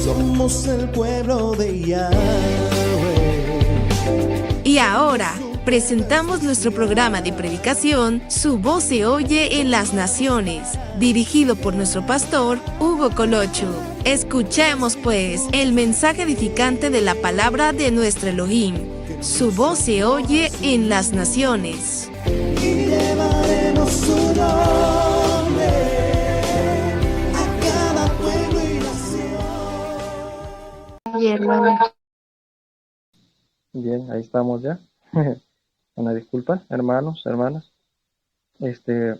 somos el pueblo de Yahweh. Y ahora presentamos nuestro programa de predicación, Su voz se oye en las naciones, dirigido por nuestro pastor Hugo Colocho. Escuchemos pues el mensaje edificante de la palabra de nuestro Elohim. Su voz se oye en las naciones. Y llevaremos su nombre a cada pueblo y nación. Bien, hermano. Bien, ahí estamos ya. Una disculpa, hermanos, hermanas. El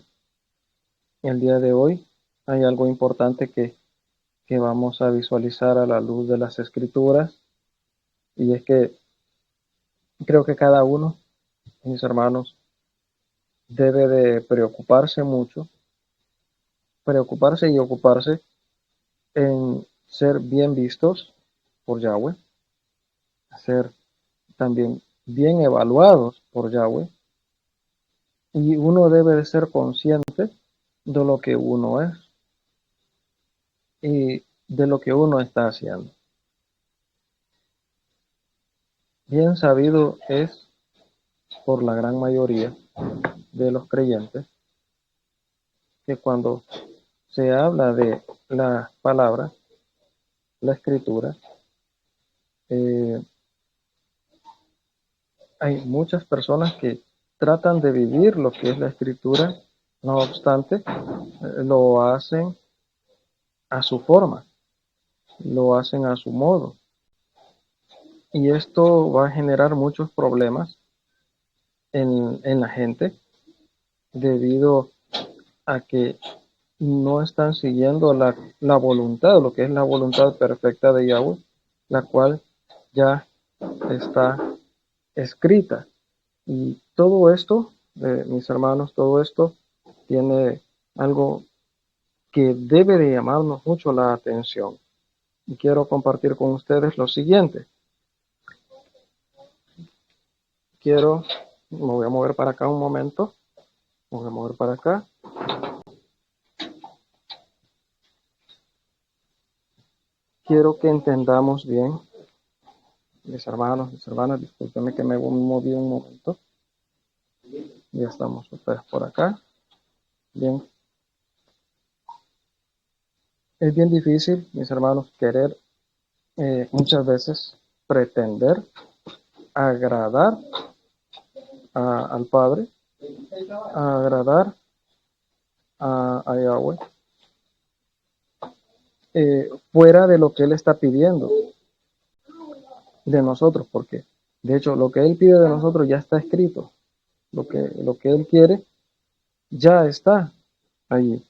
día de hoy hay algo importante que vamos a visualizar a la luz de las Escrituras, y es que creo que cada uno, mis hermanos, debe de preocuparse mucho, preocuparse y ocuparse en ser bien vistos por Yahweh, ser también bien evaluados por Yahweh, y uno debe de ser consciente de lo que uno es y de lo que uno está haciendo. Bien sabido es por la gran mayoría de los creyentes que cuando se habla de la palabra, la escritura, hay muchas personas que tratan de vivir lo que es la escritura, no obstante, lo hacen a su forma, lo hacen a su modo. Y esto va a generar muchos problemas en la gente, debido a que no están siguiendo la voluntad, lo que es la voluntad perfecta de Yahweh, la cual ya está escrita. Y todo esto, mis hermanos, todo esto tiene algo que debe de llamarnos mucho la atención. Y quiero compartir con ustedes lo siguiente. Me voy a mover para acá un momento. Me voy a mover para acá. Quiero que entendamos bien, mis hermanos, mis hermanas, discúlpenme que me moví un momento. Ya estamos ustedes por acá. Bien. Es bien difícil, mis hermanos, querer muchas veces pretender agradar al Padre, agradar a Yahweh, fuera de lo que Él está pidiendo de nosotros, porque de hecho lo que Él pide de nosotros ya está escrito. Lo que Él quiere ya está allí.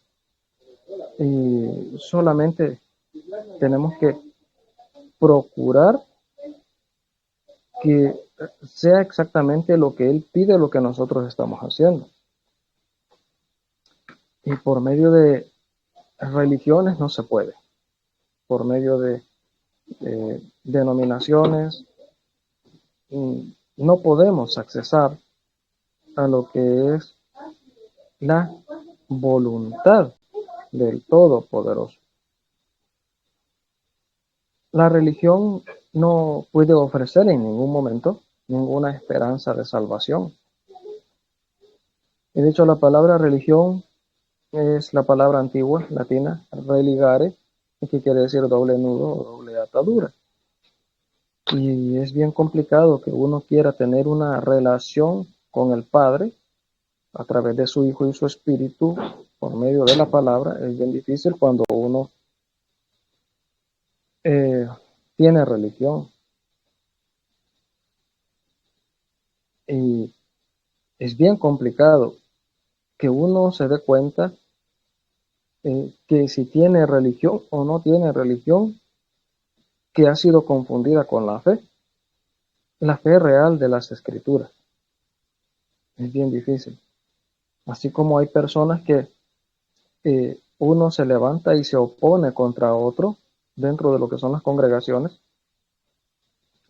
Y solamente tenemos que procurar que sea exactamente lo que Él pide, lo que nosotros estamos haciendo. Y por medio de religiones no se puede. Por medio de denominaciones no podemos accesar a lo que es la voluntad del Todopoderoso. La religión no puede ofrecer en ningún momento ninguna esperanza de salvación. Y de hecho la palabra religión es la palabra antigua latina religare, que quiere decir doble nudo o doble atadura. Y es bien complicado que uno quiera tener una relación con el Padre a través de su Hijo y su Espíritu por medio de la palabra. Es bien difícil cuando uno tiene religión. Y es bien complicado que uno se dé cuenta que si tiene religión o no tiene religión, que ha sido confundida con la fe real de las Escrituras. Es bien difícil. Así como hay personas que uno se levanta y se opone contra otro dentro de lo que son las congregaciones,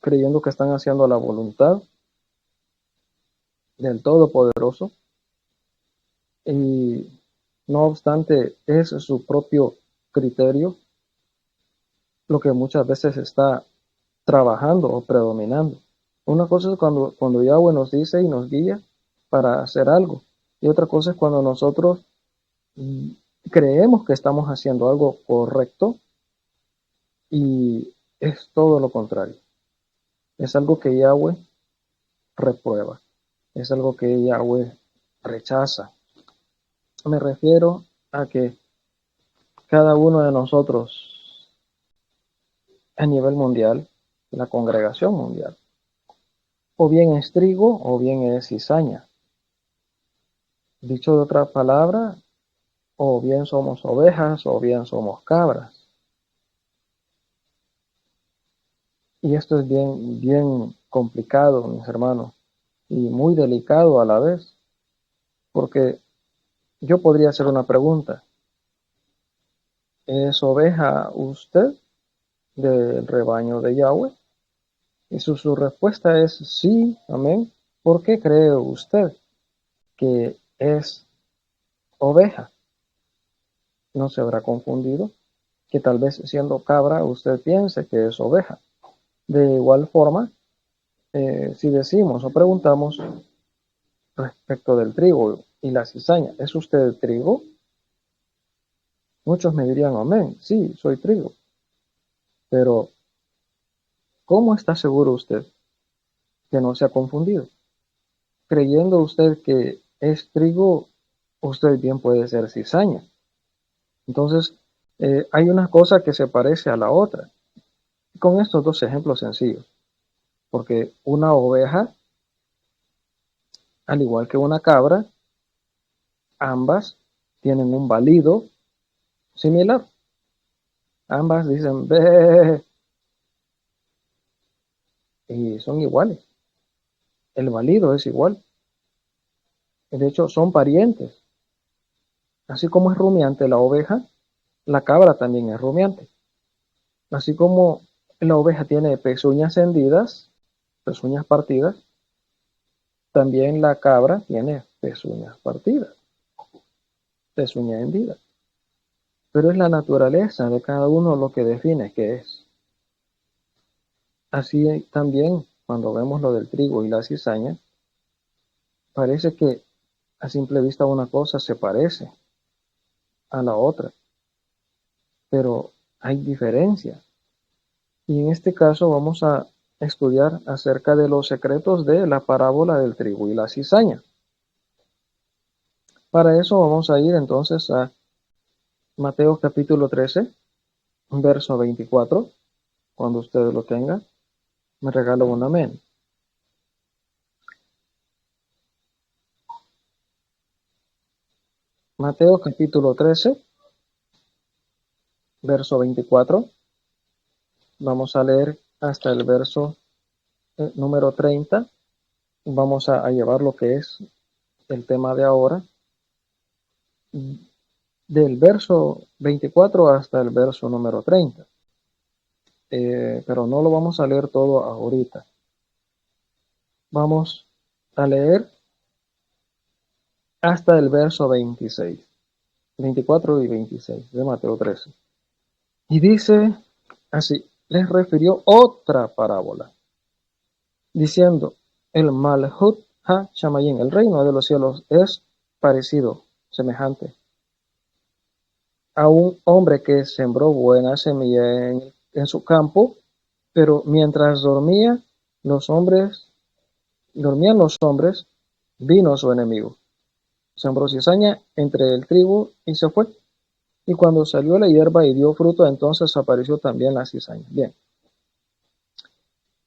creyendo que están haciendo la voluntad del Todopoderoso, y no obstante es su propio criterio, lo que muchas veces está trabajando o predominando. Una cosa es cuando Yahweh nos dice y nos guía para hacer algo, y otra cosa es cuando nosotros mm, creemos que estamos haciendo algo correcto y es todo lo contrario. Es algo que Yahweh reprueba, es algo que Yahweh rechaza. Me refiero a que cada uno de nosotros a nivel mundial, la congregación mundial, o bien es trigo o bien es cizaña. Dicho de otra palabra, o bien somos ovejas o bien somos cabras. Y esto es bien complicado, mis hermanos, y muy delicado a la vez, porque yo podría hacer una pregunta. ¿Es oveja usted del rebaño de Yahweh? Y su respuesta es sí, amén. ¿Por qué cree usted que es oveja? ¿No se habrá confundido? Que tal vez siendo cabra usted piense que es oveja. De igual forma, si decimos o preguntamos respecto del trigo y la cizaña, ¿es usted trigo? Muchos me dirían, amén, sí, soy trigo. Pero, ¿cómo está seguro usted que no se ha confundido? Creyendo usted que es trigo, usted bien puede ser cizaña. Entonces, hay una cosa que se parece a la otra. Con estos dos ejemplos sencillos. Porque una oveja, al igual que una cabra, ambas tienen un balido similar. Ambas dicen ve y son iguales. El balido es igual. De hecho, son parientes. Así como es rumiante la oveja, la cabra también es rumiante. Así como la oveja tiene pezuñas hendidas, pezuñas partidas, también la cabra tiene pezuñas partidas, pezuñas hendidas. Pero es la naturaleza de cada uno lo que define qué es. Así también, cuando vemos lo del trigo y la cizaña, parece que a simple vista una cosa se parece a la otra, pero hay diferencias. Y en este caso vamos a estudiar acerca de los secretos de la parábola del trigo y la cizaña. Para eso vamos a ir entonces a Mateo capítulo 13, verso 24. Cuando ustedes lo tengan, me regalo un amén. Mateo capítulo 13, verso 24. Vamos a leer hasta el verso número 30. Vamos a llevar lo que es el tema de ahora, del verso 24 hasta el verso número 30. Pero no lo vamos a leer todo ahorita. Vamos a leer hasta el verso 26, 24 y 26 de Mateo 13. Y dice así, les refirió otra parábola, diciendo, el Malhut ha-Shamayim, el reino de los cielos, es parecido, semejante, a un hombre que sembró buena semilla en su campo, pero mientras dormían los hombres, vino su enemigo. Sembró cizaña entre el trigo y se fue. Y cuando salió la hierba y dio fruto, entonces apareció también la cizaña. Bien.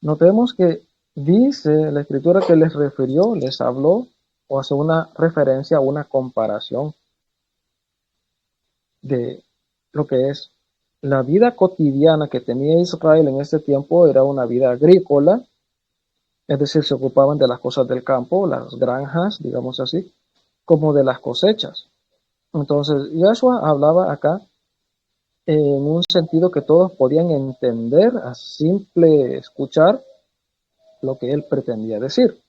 Notemos que dice la escritura que les refirió, les habló, o hace una referencia, una comparación de lo que es la vida cotidiana que tenía Israel en ese tiempo. Era una vida agrícola, es decir, se ocupaban de las cosas del campo, las granjas, digamos así, como de las cosechas. Entonces, Yahshua hablaba acá en un sentido que todos podían entender a simple escuchar lo que él pretendía decir,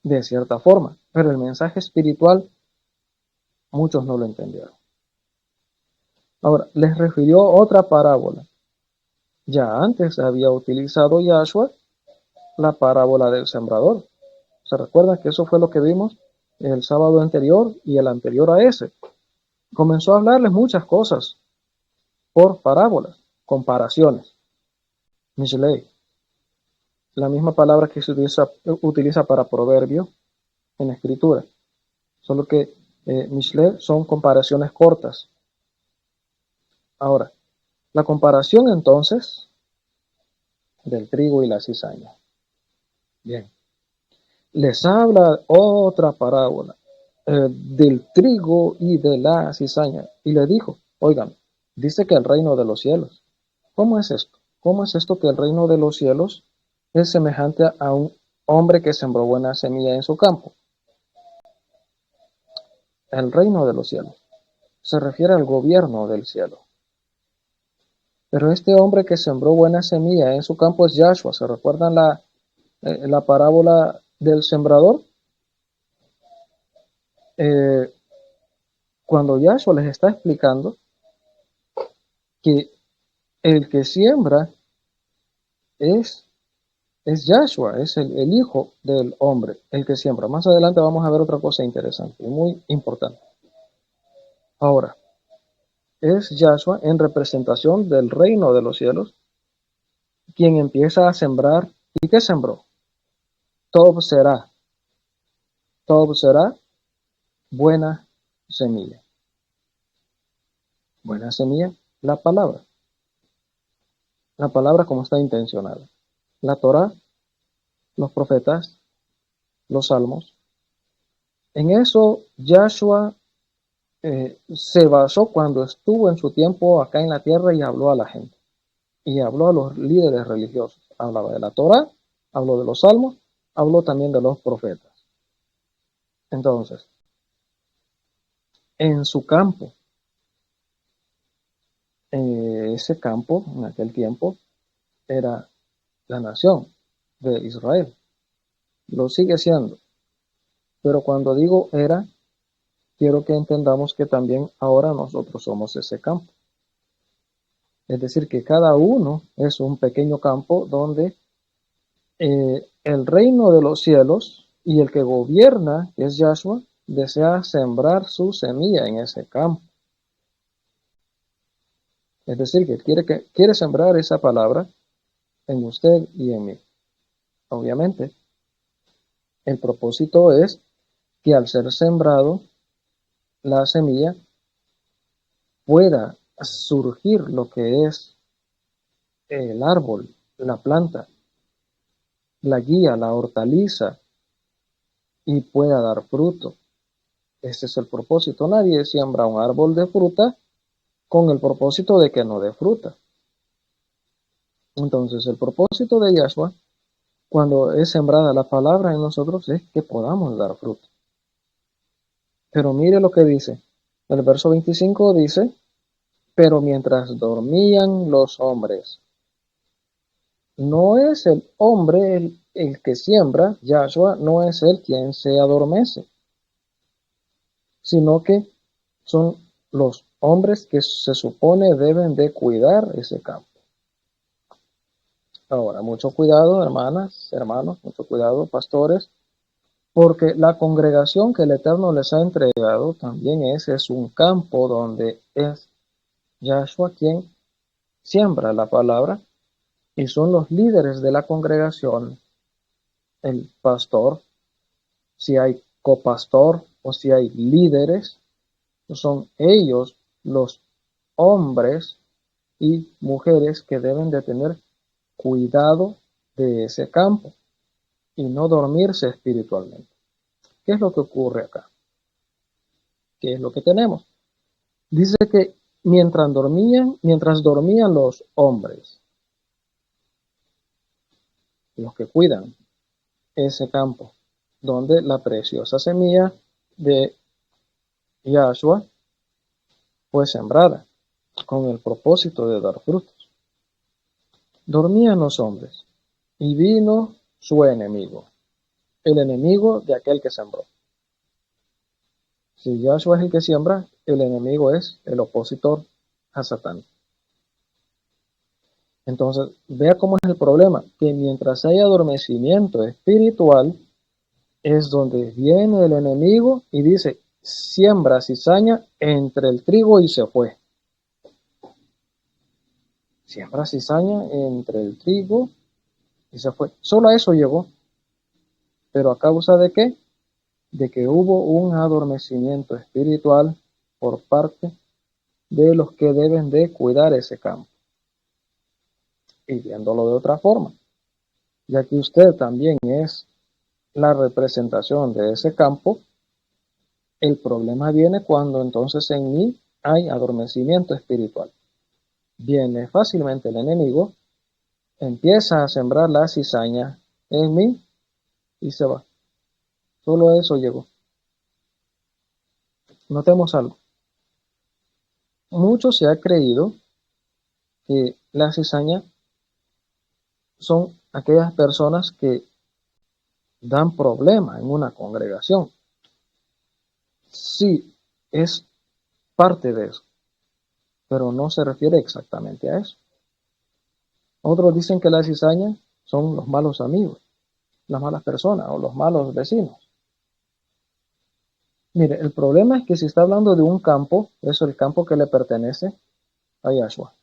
de cierta forma. Pero el mensaje espiritual, muchos no lo entendieron. Ahora, les refirió otra parábola. Ya antes había utilizado Yahshua la parábola del sembrador. ¿Se recuerda que eso fue lo que vimos el sábado anterior y el anterior a ese? Comenzó a hablarles muchas cosas por parábolas, comparaciones. Mishlei, la misma palabra que se utiliza para proverbio en la escritura, solo que Mishlei son comparaciones cortas. Ahora, la comparación entonces del trigo y la cizaña. Bien, les habla otra parábola del trigo y de la cizaña. Y le dijo, oigan, dice que el reino de los cielos. ¿Cómo es esto? ¿Cómo es esto que el reino de los cielos es semejante a un hombre que sembró buena semilla en su campo? El reino de los cielos se refiere al gobierno del cielo. Pero este hombre que sembró buena semilla en su campo es Yahshua. ¿Se recuerdan la parábola del sembrador? Cuando Yahshua les está explicando que el que siembra es Yahshua, es el Hijo del hombre, el que siembra. Más adelante vamos a ver otra cosa interesante y muy importante. Ahora, es Yahshua en representación del reino de los cielos quien empieza a sembrar. ¿Y qué sembró? Todo será buena semilla. Buena semilla, la palabra. La palabra como está intencionada. La Torah, los profetas, los salmos. En eso Yahshua se basó cuando estuvo en su tiempo acá en la tierra y habló a la gente. Y habló a los líderes religiosos. Hablaba de la Torah, habló de los salmos, habló también de los profetas. Entonces, en su campo, ese campo en aquel tiempo era la nación de Israel. Lo sigue siendo. Pero cuando digo era, quiero que entendamos que también ahora nosotros somos ese campo. Es decir, que cada uno es un pequeño campo donde el reino de los cielos y el que gobierna, que es Yahshua, desea sembrar su semilla en ese campo. Es decir, que quiere sembrar esa palabra en usted y en mí. Obviamente, el propósito es que al ser sembrado la semilla pueda surgir lo que es el árbol, la planta, la guía, la hortaliza, y pueda dar fruto. Ese es el propósito. Nadie siembra un árbol de fruta con el propósito de que no dé fruta. Entonces, el propósito de Yahshua, cuando es sembrada la palabra en nosotros, es que podamos dar fruto. Pero mire lo que dice. El verso 25 dice, pero mientras dormían los hombres. No es el hombre el que siembra, Yahshua no es él quien se adormece, sino que son los hombres que se supone deben de cuidar ese campo. Ahora, mucho cuidado, hermanas, hermanos, mucho cuidado, pastores, porque la congregación que el Eterno les ha entregado también ese es un campo donde es Yahshua quien siembra la palabra y son los líderes de la congregación, el pastor, si hay copastor o si hay líderes, son ellos los hombres y mujeres que deben de tener cuidado de ese campo y no dormirse espiritualmente. ¿Qué es lo que ocurre acá? ¿Qué es lo que tenemos? Dice que mientras dormían los hombres, los que cuidan ese campo, donde la preciosa semilla de Yahshua fue sembrada con el propósito de dar frutos. Dormían los hombres y vino su enemigo, el enemigo de aquel que sembró. Si Yahshua es el que siembra, el enemigo es el opositor a Satán. Entonces, vea cómo es el problema, que mientras hay adormecimiento espiritual, es donde viene el enemigo y dice, siembra cizaña entre el trigo y se fue. Siembra cizaña entre el trigo y se fue. Solo a eso llegó. ¿Pero a causa de qué? De que hubo un adormecimiento espiritual por parte de los que deben de cuidar ese campo. Y viéndolo de otra forma, ya que usted también es la representación de ese campo, el problema viene cuando entonces en mí hay adormecimiento espiritual. Viene fácilmente el enemigo, empieza a sembrar la cizaña en mí y se va. Solo eso llegó. Notemos algo. Mucho se ha creído que la cizaña son aquellas personas que dan problema en una congregación. Sí, es parte de eso, pero no se refiere exactamente a eso. Otros dicen que la cizaña son los malos amigos, las malas personas o los malos vecinos. Mire, el problema es que si está hablando de un campo, eso es el campo que le pertenece a Yahshua,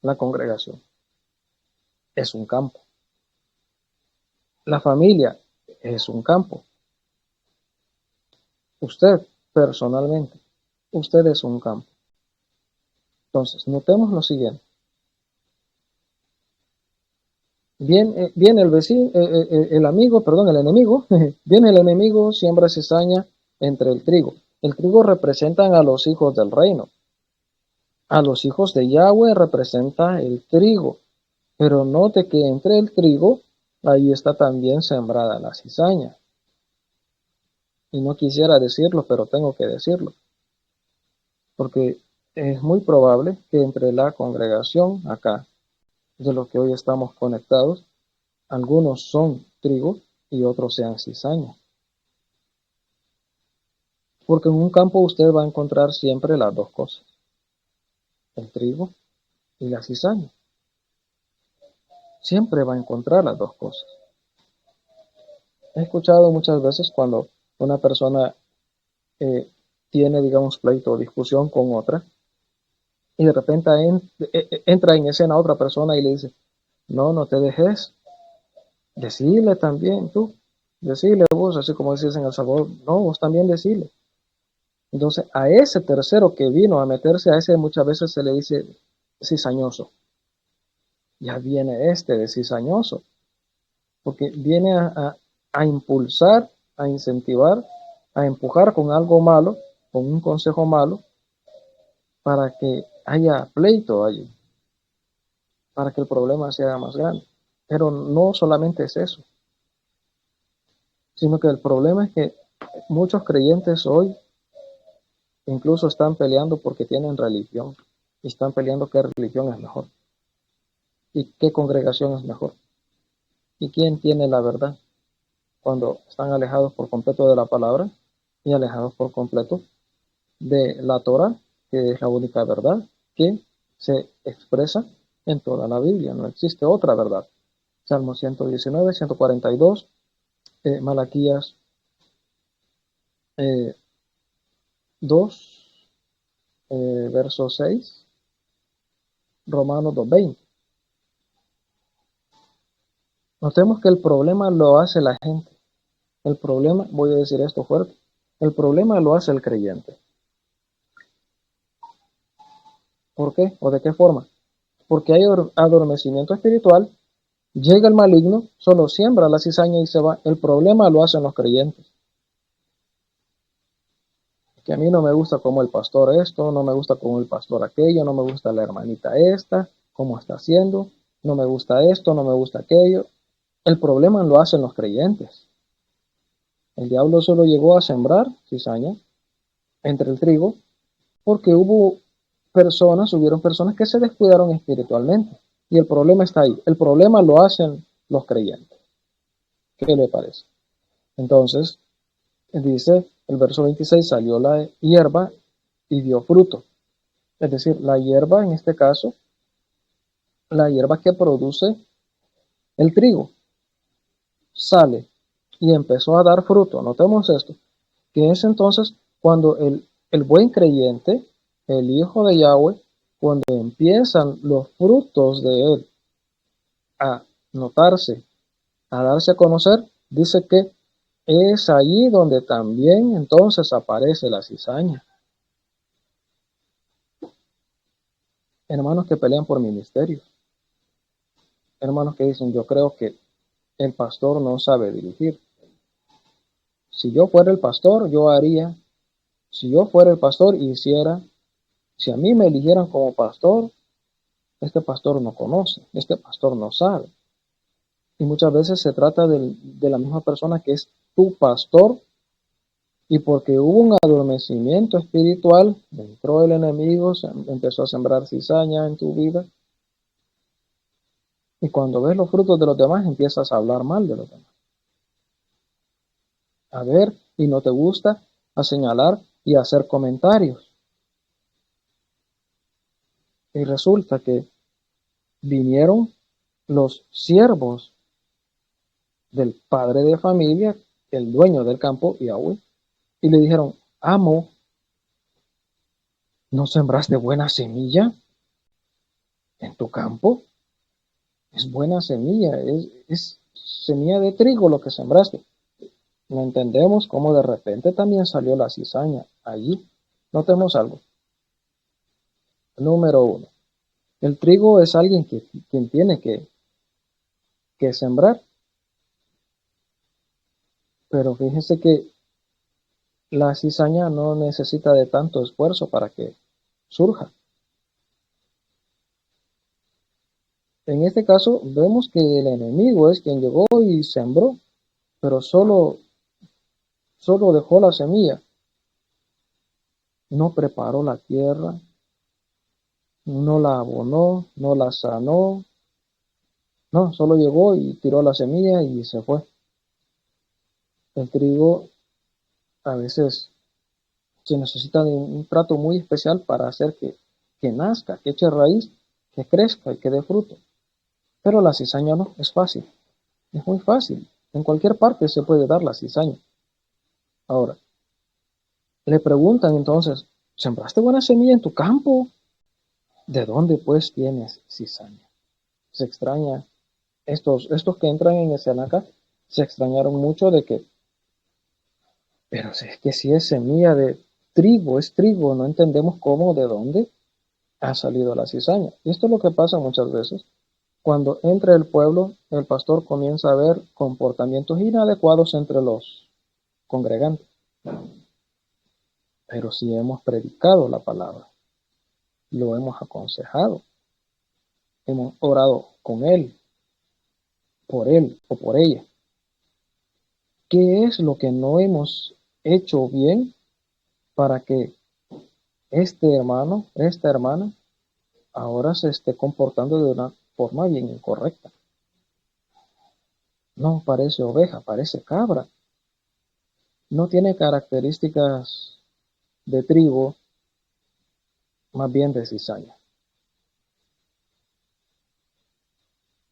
la congregación. Es un campo. La familia es un campo. Usted, personalmente, usted es un campo. Entonces, notemos lo siguiente. Viene el vecino, el enemigo, viene el enemigo, siembra cizaña entre el trigo. El trigo representan a los hijos del reino. A los hijos de Yahweh representa el trigo. Pero note que entre el trigo, ahí está también sembrada la cizaña. Y no quisiera decirlo, pero tengo que decirlo. Porque es muy probable que entre la congregación acá, de los que hoy estamos conectados, algunos son trigo y otros sean cizaña. Porque en un campo usted va a encontrar siempre las dos cosas, el trigo y la cizaña. Siempre va a encontrar las dos cosas. He escuchado muchas veces cuando una persona tiene, digamos, pleito o discusión con otra, y de repente entra en escena otra persona y le dice, no te dejes, decile también tú, decile vos, así como decís en El Salvador, no, vos también decile. Entonces, a ese tercero que vino a meterse, a ese muchas veces se le dice cizañoso. Ya viene este de cizañoso, porque viene a impulsar, a incentivar, a empujar con algo malo, con un consejo malo, para que haya pleito allí, para que el problema sea más grande. Pero no solamente es eso, sino que el problema es que muchos creyentes hoy incluso están peleando porque tienen religión, y están peleando qué religión es mejor, y qué congregación es mejor, y quién tiene la verdad, cuando están alejados por completo de la palabra y alejados por completo de la Torah, que es la única verdad que se expresa en toda la Biblia. No existe otra verdad. Salmo 119, 142, Malaquías 2, verso 6, Romanos 2:20. Notemos que el problema lo hace la gente. El problema, voy a decir esto fuerte, el problema lo hace el creyente. ¿Por qué? ¿O de qué forma? Porque hay adormecimiento espiritual, llega el maligno, solo siembra la cizaña y se va. El problema lo hacen los creyentes. Que a mí no me gusta como el pastor esto, no me gusta como el pastor aquello, no me gusta la hermanita esta, cómo está haciendo, no me gusta esto, no me gusta aquello. El problema lo hacen los creyentes. El diablo solo llegó a sembrar cizaña entre el trigo porque hubieron personas que se descuidaron espiritualmente. Y el problema está ahí. El problema lo hacen los creyentes. ¿Qué le parece? Entonces, dice el verso 26, salió la hierba y dio fruto. Es decir, la hierba en este caso la hierba que produce el trigo, sale y empezó a dar fruto. Notemos esto, que es entonces cuando el buen creyente, el Hijo de Yahweh, cuando empiezan los frutos de él a notarse, a darse a conocer, dice que es allí donde también entonces aparece la cizaña. Hermanos que pelean por ministerios, hermanos que dicen, yo creo que el pastor no sabe dirigir. Si yo fuera el pastor, yo haría. Si yo fuera el pastor, hiciera. Si a mí me eligieran como pastor, este pastor no conoce, este pastor no sabe. Y muchas veces se trata de la misma persona que es tu pastor, y porque hubo un adormecimiento espiritual, entró el enemigo, empezó a sembrar cizaña en tu vida, y cuando ves los frutos de los demás, empiezas a hablar mal de los demás. A ver, y no te gusta, a señalar y a hacer comentarios. Y resulta que vinieron los siervos del padre de familia, el dueño del campo, Yahweh, y le dijeron, amo, ¿no sembraste buena semilla en tu campo? Es buena semilla, es semilla de trigo lo que sembraste. No entendemos cómo de repente también salió la cizaña allí. Notemos algo. Número 1. El trigo es alguien quien tiene que sembrar. Pero fíjense que la cizaña no necesita de tanto esfuerzo para que surja. En este caso vemos que el enemigo es quien llegó y sembró, pero solo dejó la semilla. No preparó la tierra, no la abonó, no la sanó. No, solo llegó y tiró la semilla y se fue. El trigo a veces se necesita de un trato muy especial para hacer que nazca, que eche raíz, que crezca y que dé fruto. Pero la cizaña no, es fácil. Es muy fácil. En cualquier parte se puede dar la cizaña. Ahora, le preguntan entonces, ¿sembraste buena semilla en tu campo? ¿De dónde pues tienes cizaña? Se extraña. Estos que entran en escena acá se extrañaron mucho de que, pero es que si es semilla de trigo, es trigo, no entendemos cómo, de dónde ha salido la cizaña. Y esto es lo que pasa muchas veces. Cuando entra el pueblo, el pastor comienza a ver comportamientos inadecuados entre los congregantes. Pero si hemos predicado la palabra, lo hemos aconsejado, hemos orado con él o por ella. ¿Qué es lo que no hemos hecho bien para que este hermano, esta hermana, ahora se esté comportando de una forma bien incorrecta? No parece oveja, parece cabra. No tiene características de trigo, más bien de cizaña.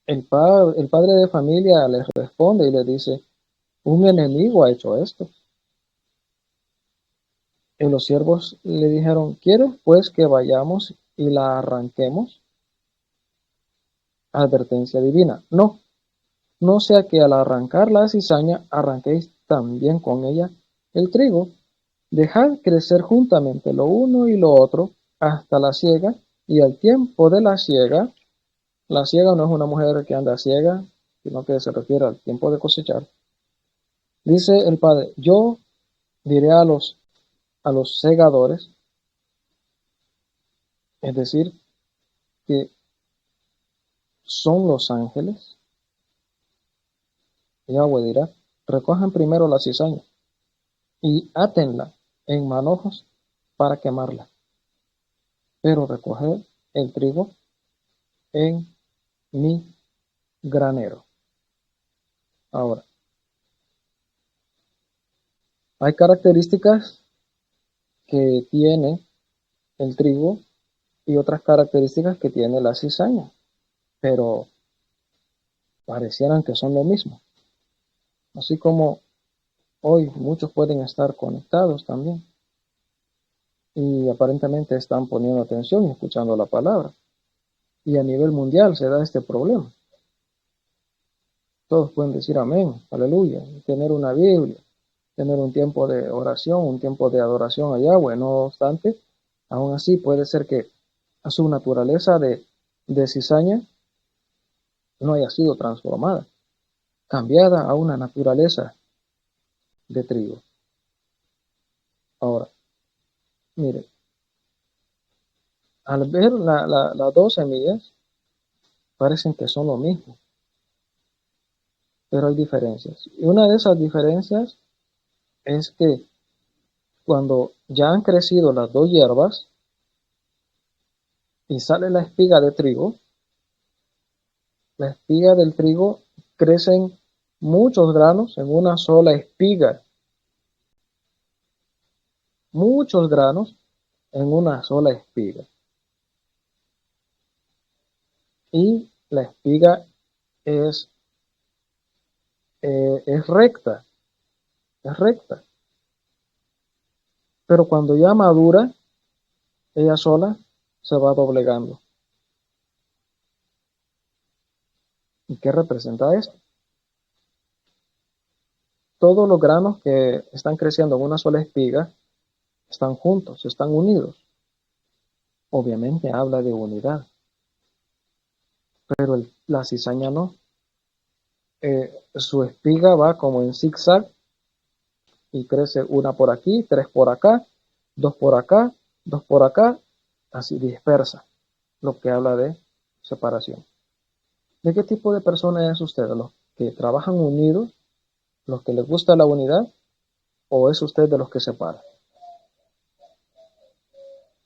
El padre de familia les responde y les dice, un enemigo ha hecho esto. Y los siervos le dijeron, ¿quieres pues que vayamos y la arranquemos? Advertencia divina. No, no sea que al arrancar la cizaña arranquéis también con ella el trigo. Dejad crecer juntamente lo uno y lo otro hasta la siega, y al tiempo de la siega no es una mujer que anda ciega, sino que se refiere al tiempo de cosechar. Dice el padre, yo diré a los segadores, es decir, que son los ángeles, Yahweh dirá, recojan primero la cizaña y átenla en manojos para quemarla, pero recoger el trigo en mi granero. Ahora, hay características que tiene el trigo y otras características que tiene la cizaña. pero parecieran que son lo mismo. Así como hoy muchos pueden estar conectados también y aparentemente están poniendo atención y escuchando la palabra. Y a nivel mundial se da este problema. Todos pueden decir amén, aleluya, tener una Biblia, tener un tiempo de oración, un tiempo de adoración a Yahweh. No obstante, aún así puede ser que a su naturaleza de cizaña no haya sido transformada, cambiada a una naturaleza de trigo. Ahora, mire, al ver las dos semillas, parecen que son lo mismo, pero hay diferencias. Y una de esas diferencias es que cuando ya han crecido las dos hierbas y sale la espiga de trigo, la espiga del trigo crecen muchos granos en una sola espiga, muchos granos en una sola espiga. Y la espiga es recta, es recta. Pero cuando ya madura, ella sola se va doblegando. ¿Y qué representa esto? Todos los granos que están creciendo en una sola espiga están juntos, están unidos. Obviamente habla de unidad. Pero la cizaña no. Su espiga va como en zigzag y crece una por aquí, tres por acá, dos por acá, dos por acá, así dispersa, lo que habla de separación. ¿De qué tipo de persona es usted? ¿Los que trabajan unidos, los que les gusta la unidad, o es usted de los que separa?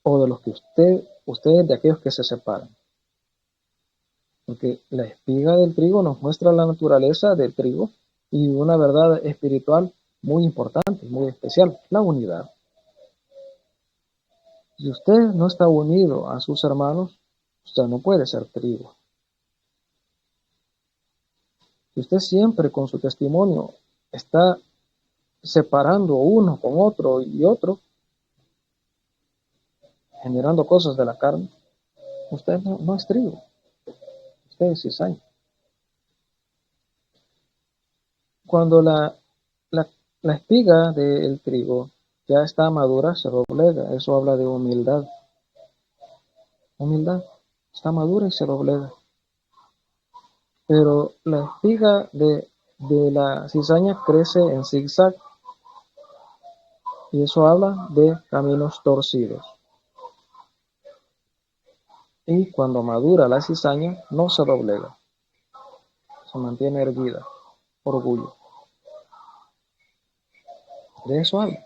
¿O de los que usted es de aquellos que se separan? Porque la espiga del trigo nos muestra la naturaleza del trigo y una verdad espiritual muy importante, muy especial, la unidad. Si usted no está unido a sus hermanos, usted no puede ser trigo. Si usted siempre con su testimonio está separando uno con otro y otro, generando cosas de la carne, usted no es trigo, usted es cizaña. Cuando la espiga del trigo ya está madura, se doblega. Eso habla de humildad. Humildad. Está madura y se doblega. Pero la espiga de la cizaña crece en zigzag. Y eso habla de caminos torcidos. Y cuando madura la cizaña, no se doblega. Se mantiene erguida. Orgullo. De eso habla.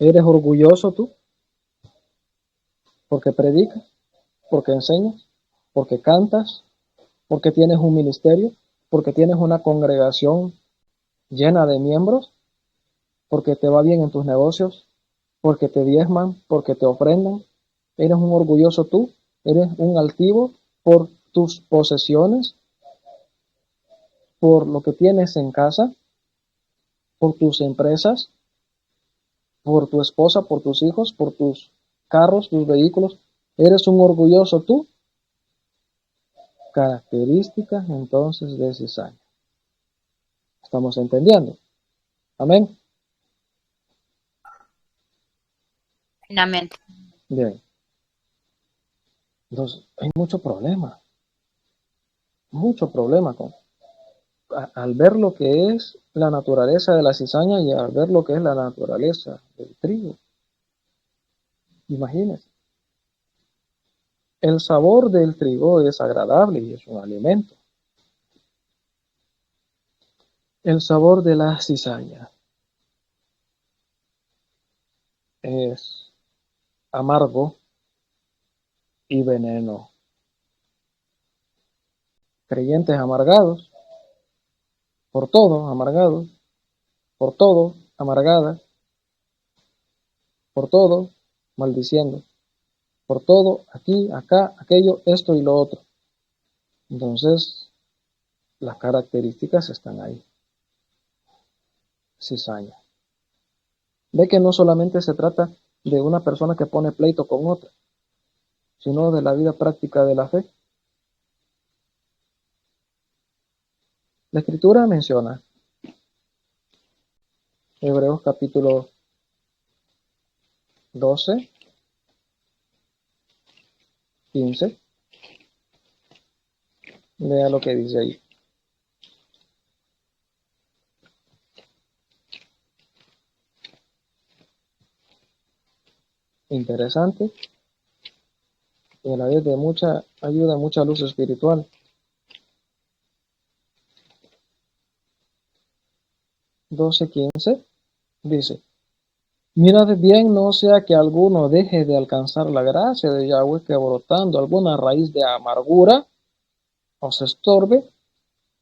¿Eres orgulloso tú? Porque predicas, porque enseñas, porque cantas, porque tienes un ministerio, porque tienes una congregación llena de miembros, porque te va bien en tus negocios, porque te diezman, porque te ofrendan. ¿Eres un orgulloso tú? ¿Eres un altivo por tus posesiones, por lo que tienes en casa, por tus empresas, por tu esposa, por tus hijos, por tus carros, tus vehículos? ¿Eres un orgulloso tú? Características entonces de cizaña. ¿Estamos entendiendo? Amén. Plenamente. Bien. Entonces, hay mucho problema con al ver lo que es la naturaleza de la cizaña y al ver lo que es la naturaleza del trigo. Imagínense. El sabor del trigo es agradable y es un alimento. El sabor de la cizaña es amargo y veneno. Creyentes amargados, por todo amargados, por todo amargadas, por todo maldiciendo, por todo, aquí, acá, aquello, esto y lo otro. Entonces, las características están ahí. Cizaña. Ve que no solamente se trata de una persona que pone pleito con otra, sino de la vida práctica de la fe. La Escritura menciona, Hebreos capítulo 12, 15. Lea lo que dice ahí. Interesante y a la vez de mucha ayuda, mucha luz espiritual. 12:15 dice, mirad bien, no sea que alguno deje de alcanzar la gracia de Yahweh, que brotando alguna raíz de amargura os estorbe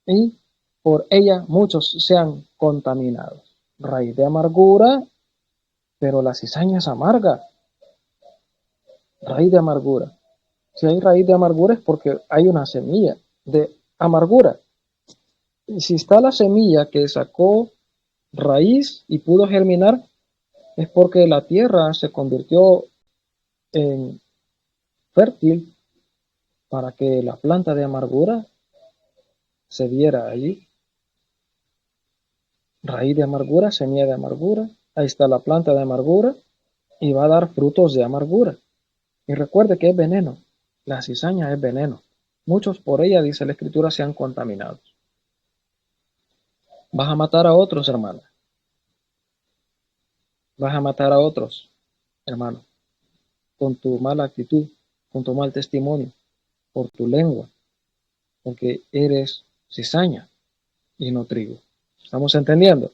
y por ella muchos sean contaminados. Raíz de amargura, pero la cizaña es amarga. Raíz de amargura. Si hay raíz de amargura es porque hay una semilla de amargura. Y si está la semilla que sacó raíz y pudo germinar, es porque la tierra se convirtió en fértil para que la planta de amargura se diera allí. Raíz de amargura, semilla de amargura, ahí está la planta de amargura y va a dar frutos de amargura. Y recuerde que es veneno, la cizaña es veneno. Muchos por ella, dice la Escritura, sean contaminados. Vas a matar a otros, hermana. Vas a matar a otros, hermano, con tu mala actitud, con tu mal testimonio, por tu lengua, porque eres cizaña y no trigo. ¿Estamos entendiendo?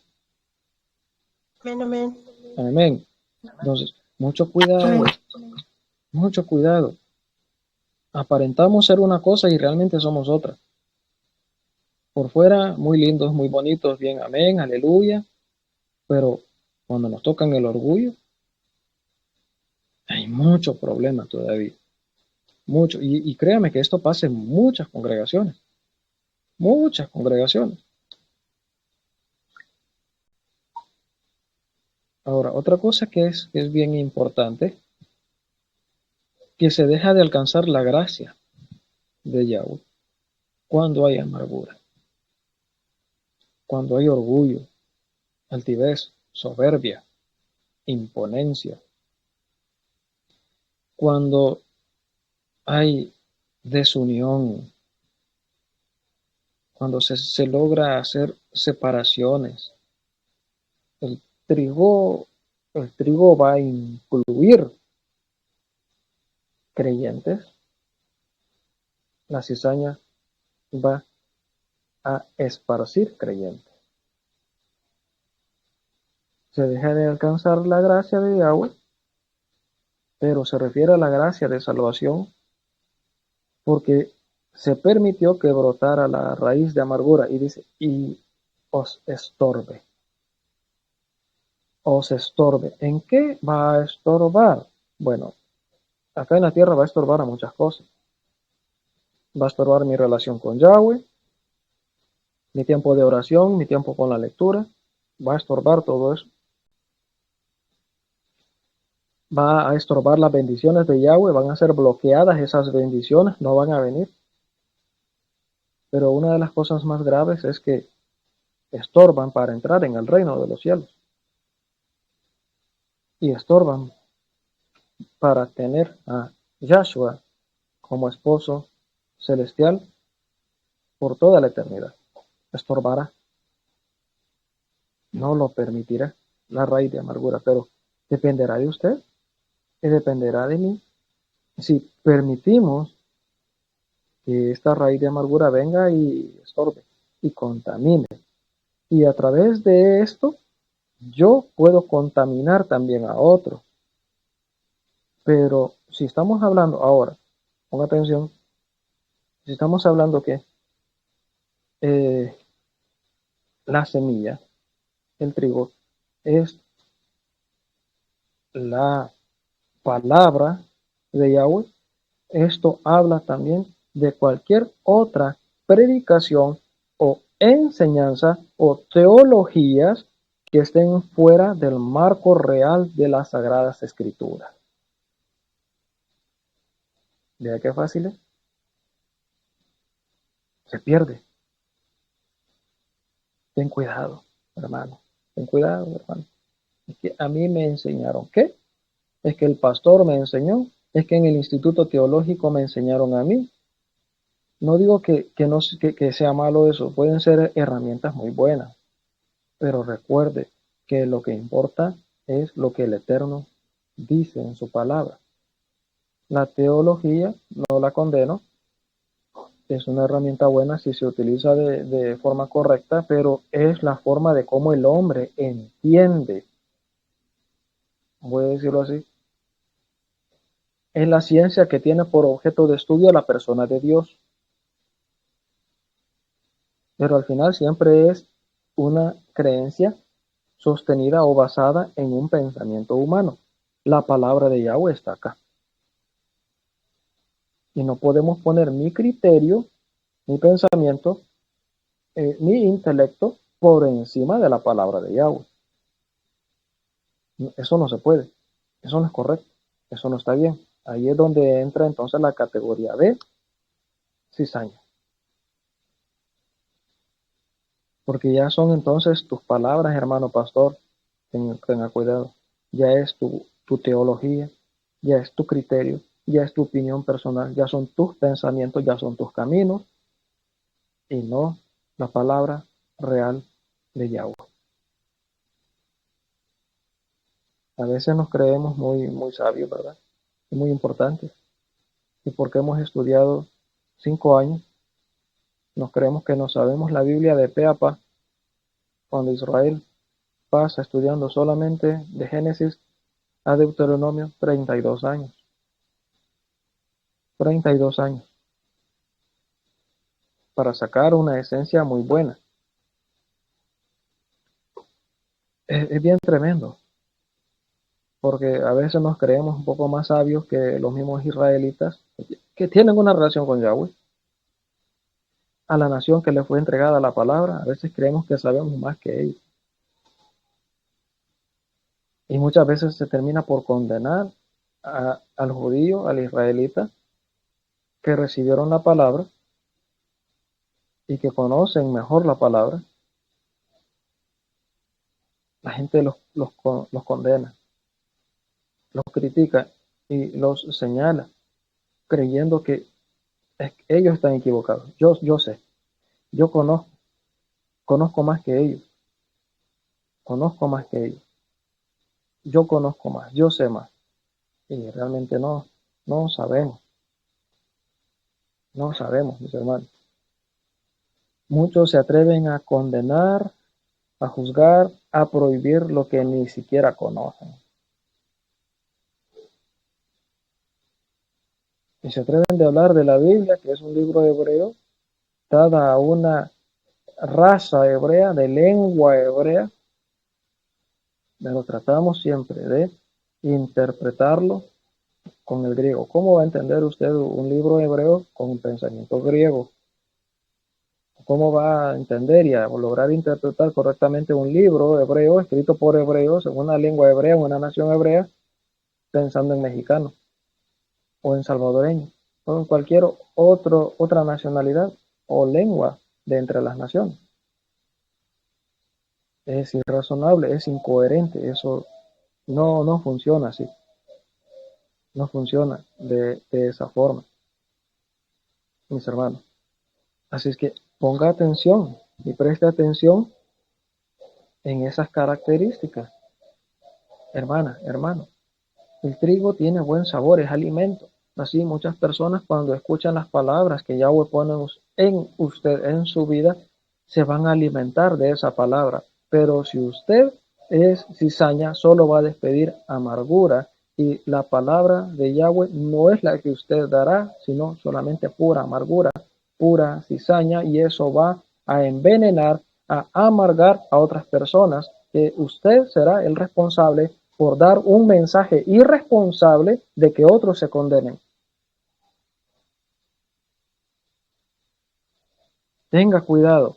Amén, amén. Amén. Entonces, mucho cuidado, mucho cuidado. Aparentamos ser una cosa y realmente somos otra. Por fuera, muy lindos, muy bonitos, bien, amén, aleluya, pero cuando nos tocan el orgullo, hay mucho problema todavía. Mucho. Y créame que esto pasa en muchas congregaciones. Muchas congregaciones. Ahora, otra cosa que es bien importante, que se deja de alcanzar la gracia de Yahweh cuando hay amargura, cuando hay orgullo, altivez, soberbia, imponencia, cuando hay desunión, cuando se logra hacer separaciones. El trigo, el trigo va a incluir creyentes, la cizaña va a esparcir creyentes. Se deja de alcanzar la gracia de Yahweh, pero se refiere a la gracia de salvación porque se permitió que brotara la raíz de amargura y dice, y os estorbe. Os estorbe. ¿En qué va a estorbar? Bueno, acá en la tierra va a estorbar a muchas cosas. Va a estorbar mi relación con Yahweh, mi tiempo de oración, mi tiempo con la lectura. Va a estorbar todo eso. Va a estorbar las bendiciones de Yahweh, van a ser bloqueadas esas bendiciones, no van a venir. Pero una de las cosas más graves es que estorban para entrar en el reino de los cielos. Y estorban para tener a Yahshua como esposo celestial por toda la eternidad. Estorbará. No lo permitirá la raíz de amargura, pero dependerá de usted y dependerá de mí. Si permitimos que esta raíz de amargura venga y estorbe y contamine. Y a través de esto, yo puedo contaminar también a otro. Pero si estamos hablando ahora, ponga atención, si estamos hablando que la semilla, el trigo, es la palabra de Yahweh, esto habla también de cualquier otra predicación o enseñanza o teologías que estén fuera del marco real de las Sagradas Escrituras. ¿Vea qué fácil es? Se pierde. Ten cuidado, hermano. Ten cuidado, hermano. Es que a mí me enseñaron. ¿Qué? Es que el pastor me enseñó. Es que en el instituto teológico me enseñaron a mí. No digo que sea malo eso. Pueden ser herramientas muy buenas. Pero recuerde que lo que importa es lo que el Eterno dice en su palabra. La teología, no la condeno, es una herramienta buena si se utiliza de forma correcta, pero es la forma de cómo el hombre entiende, voy a decirlo así, es la ciencia que tiene por objeto de estudio a la persona de Dios, pero al final siempre es una creencia sostenida o basada en un pensamiento humano. La palabra de Yahweh está acá. Y no podemos poner mi criterio, mi pensamiento, mi intelecto por encima de la palabra de Yahweh. Eso no se puede. Eso no es correcto. Eso no está bien. Ahí es donde entra entonces la categoría de cizaña. Porque ya son entonces tus palabras, hermano pastor. Tenga cuidado. Ya es tu teología, ya es tu criterio, ya es tu opinión personal, ya son tus pensamientos, ya son tus caminos, y no la palabra real de Yahweh. A veces nos creemos muy sabios, ¿verdad? Y muy importantes. Y porque hemos estudiado 5 años, nos creemos que no sabemos la Biblia de pe a pa, cuando Israel pasa estudiando solamente de Génesis a Deuteronomio 32 años. 32 años. Para sacar una esencia muy buena. Es bien tremendo. Porque a veces nos creemos un poco más sabios que los mismos israelitas que tienen una relación con Yahweh. A la nación que le fue entregada la palabra, a veces creemos que sabemos más que ellos. Y muchas veces se termina por condenar al judío, al israelita, que recibieron la palabra y que conocen mejor la palabra. La gente los condena, los critica y los señala, creyendo que ellos están equivocados. Yo sé, yo conozco más que ellos, yo conozco más, yo sé más. Y realmente no sabemos, mis hermanos. Muchos se atreven a condenar, a juzgar, a prohibir lo que ni siquiera conocen. Y se atreven de hablar de la Biblia, que es un libro hebreo, dada a una raza hebrea, de lengua hebrea, pero tratamos siempre de interpretarlo con el griego. ¿Cómo va a entender usted un libro hebreo con un pensamiento griego? ¿Cómo va a entender y a lograr interpretar correctamente un libro hebreo escrito por hebreos en una lengua hebrea, en una nación hebrea, pensando en mexicano o en salvadoreño o en cualquier otra nacionalidad o lengua de entre las naciones? Es irrazonable, es incoherente, eso no funciona así. No funciona de esa forma, mis hermanos. Así es que ponga atención y preste atención en esas características. Hermana, hermano, el trigo tiene buen sabor, es alimento. Así muchas personas cuando escuchan las palabras que Yahweh pone en usted, en su vida, se van a alimentar de esa palabra. Pero si usted es cizaña, solo va a despedir amargura. Y la palabra de Yahweh no es la que usted dará, sino solamente pura amargura, pura cizaña, y eso va a envenenar, a amargar a otras personas, que usted será el responsable por dar un mensaje irresponsable de que otros se condenen. Tenga cuidado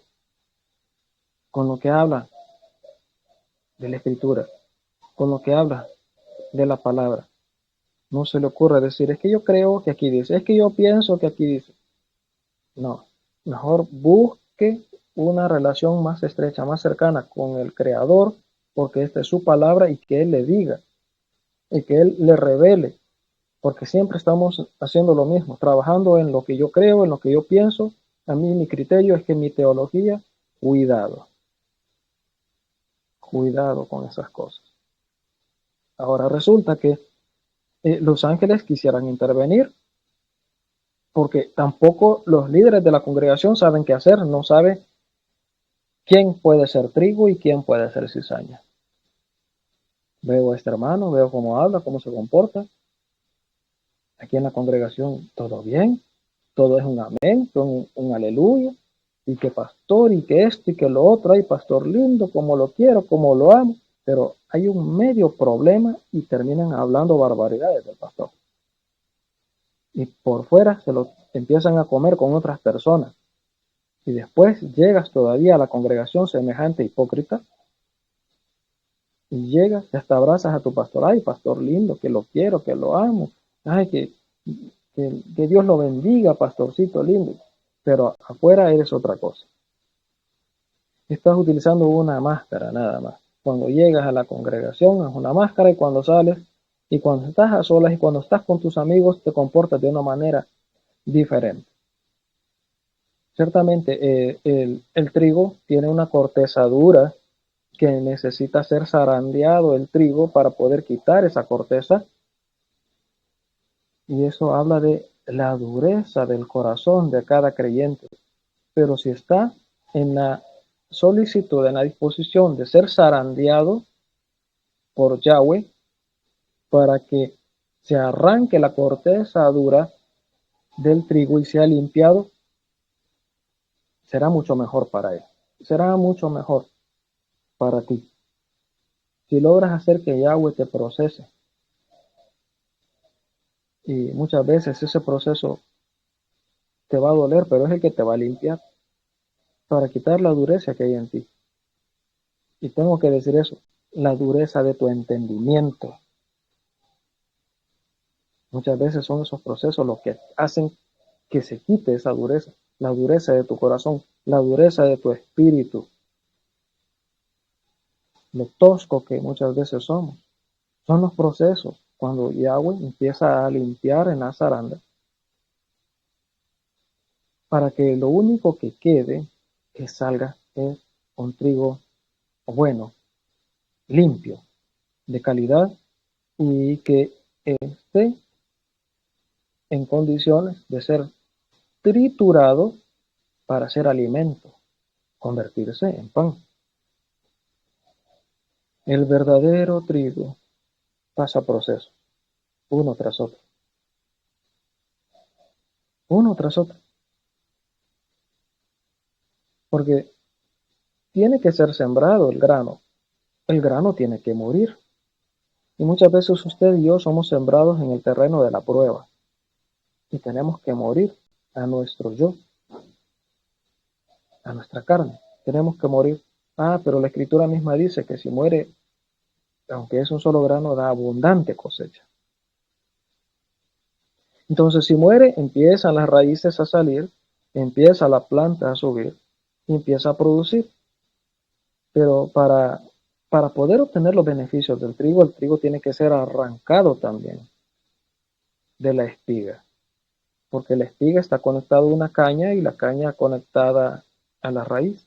con lo que habla de la Escritura, con lo que habla de la palabra. No se le ocurra decir, es que yo creo que aquí dice, es que yo pienso que aquí dice. No, mejor busque una relación más estrecha, más cercana con el Creador, porque esta es su palabra y que Él le diga, y que Él le revele, porque siempre estamos haciendo lo mismo, trabajando en lo que yo creo, en lo que yo pienso. A mí mi criterio es que mi teología, cuidado con esas cosas. Ahora resulta que los ángeles quisieran intervenir, porque tampoco los líderes de la congregación saben qué hacer, no saben quién puede ser trigo y quién puede ser cizaña. Veo a este hermano, veo cómo habla, cómo se comporta. Aquí en la congregación todo bien, todo es un amén, un aleluya, y que pastor, y que esto, y que lo otro, hay pastor lindo, como lo quiero, como lo amo, pero hay un medio problema y terminan hablando barbaridades del pastor. Y por fuera se lo empiezan a comer con otras personas. Y después llegas todavía a la congregación semejante hipócrita, y llegas y hasta abrazas a tu pastor. Ay, pastor lindo, que lo quiero, que lo amo. Ay, que Dios lo bendiga, pastorcito lindo. Pero afuera eres otra cosa. Estás utilizando una máscara nada más. Cuando llegas a la congregación es una máscara, y cuando sales, y cuando estás a solas, y cuando estás con tus amigos, te comportas de una manera diferente. Ciertamente el trigo tiene una corteza dura que necesita ser zarandeado el trigo para poder quitar esa corteza. Y eso habla de la dureza del corazón de cada creyente. Pero si está en la solicitud, en la disposición de ser zarandeado por Yahweh, para que se arranque la corteza dura del trigo y sea limpiado, será mucho mejor para él. Será mucho mejor para ti. Si logras hacer que Yahweh te procese. Y muchas veces ese proceso te va a doler, pero es el que te va a limpiar para quitar la dureza que hay en ti. Y tengo que decir eso, la dureza de tu entendimiento. Muchas veces son esos procesos los que hacen que se quite esa dureza, la dureza de tu corazón, la dureza de tu espíritu. Lo tosco que muchas veces somos. Son los procesos cuando Yahweh empieza a limpiar en la zaranda para que lo único que quede, que salga, es un trigo bueno, limpio, de calidad, y que esté en condiciones de ser triturado para ser alimento, convertirse en pan. El verdadero trigo pasa procesos, uno tras otro. Uno tras otro. Porque tiene que ser sembrado el grano. El grano tiene que morir. Y muchas veces usted y yo somos sembrados en el terreno de la prueba. Y tenemos que morir a nuestro yo, a nuestra carne. Tenemos que morir. Pero la Escritura misma dice que si muere, aunque es un solo grano, da abundante cosecha. Entonces, si muere, empiezan las raíces a salir, empieza la planta a subir, y empieza a producir. Pero para poder obtener los beneficios del trigo, el trigo tiene que ser arrancado también de la espiga. Porque la espiga está conectada a una caña y la caña conectada a la raíz.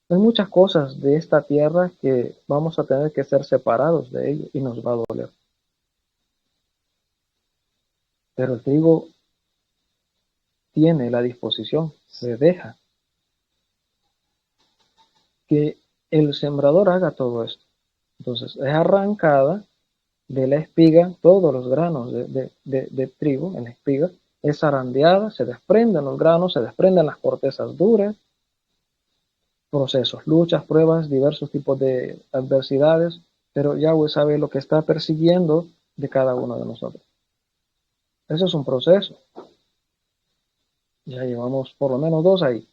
Hay muchas cosas de esta tierra que vamos a tener que ser separados de ello y nos va a doler. Pero el trigo tiene la disposición, se deja que el sembrador haga todo esto. Entonces es arrancada de la espiga, todos los granos de trigo en la espiga, es zarandeada, se desprenden los granos, se desprenden las cortezas duras, procesos, luchas, pruebas, diversos tipos de adversidades, pero Yahweh sabe lo que está persiguiendo de cada uno de nosotros. Eso es un proceso. Ya llevamos por lo menos 2 ahí.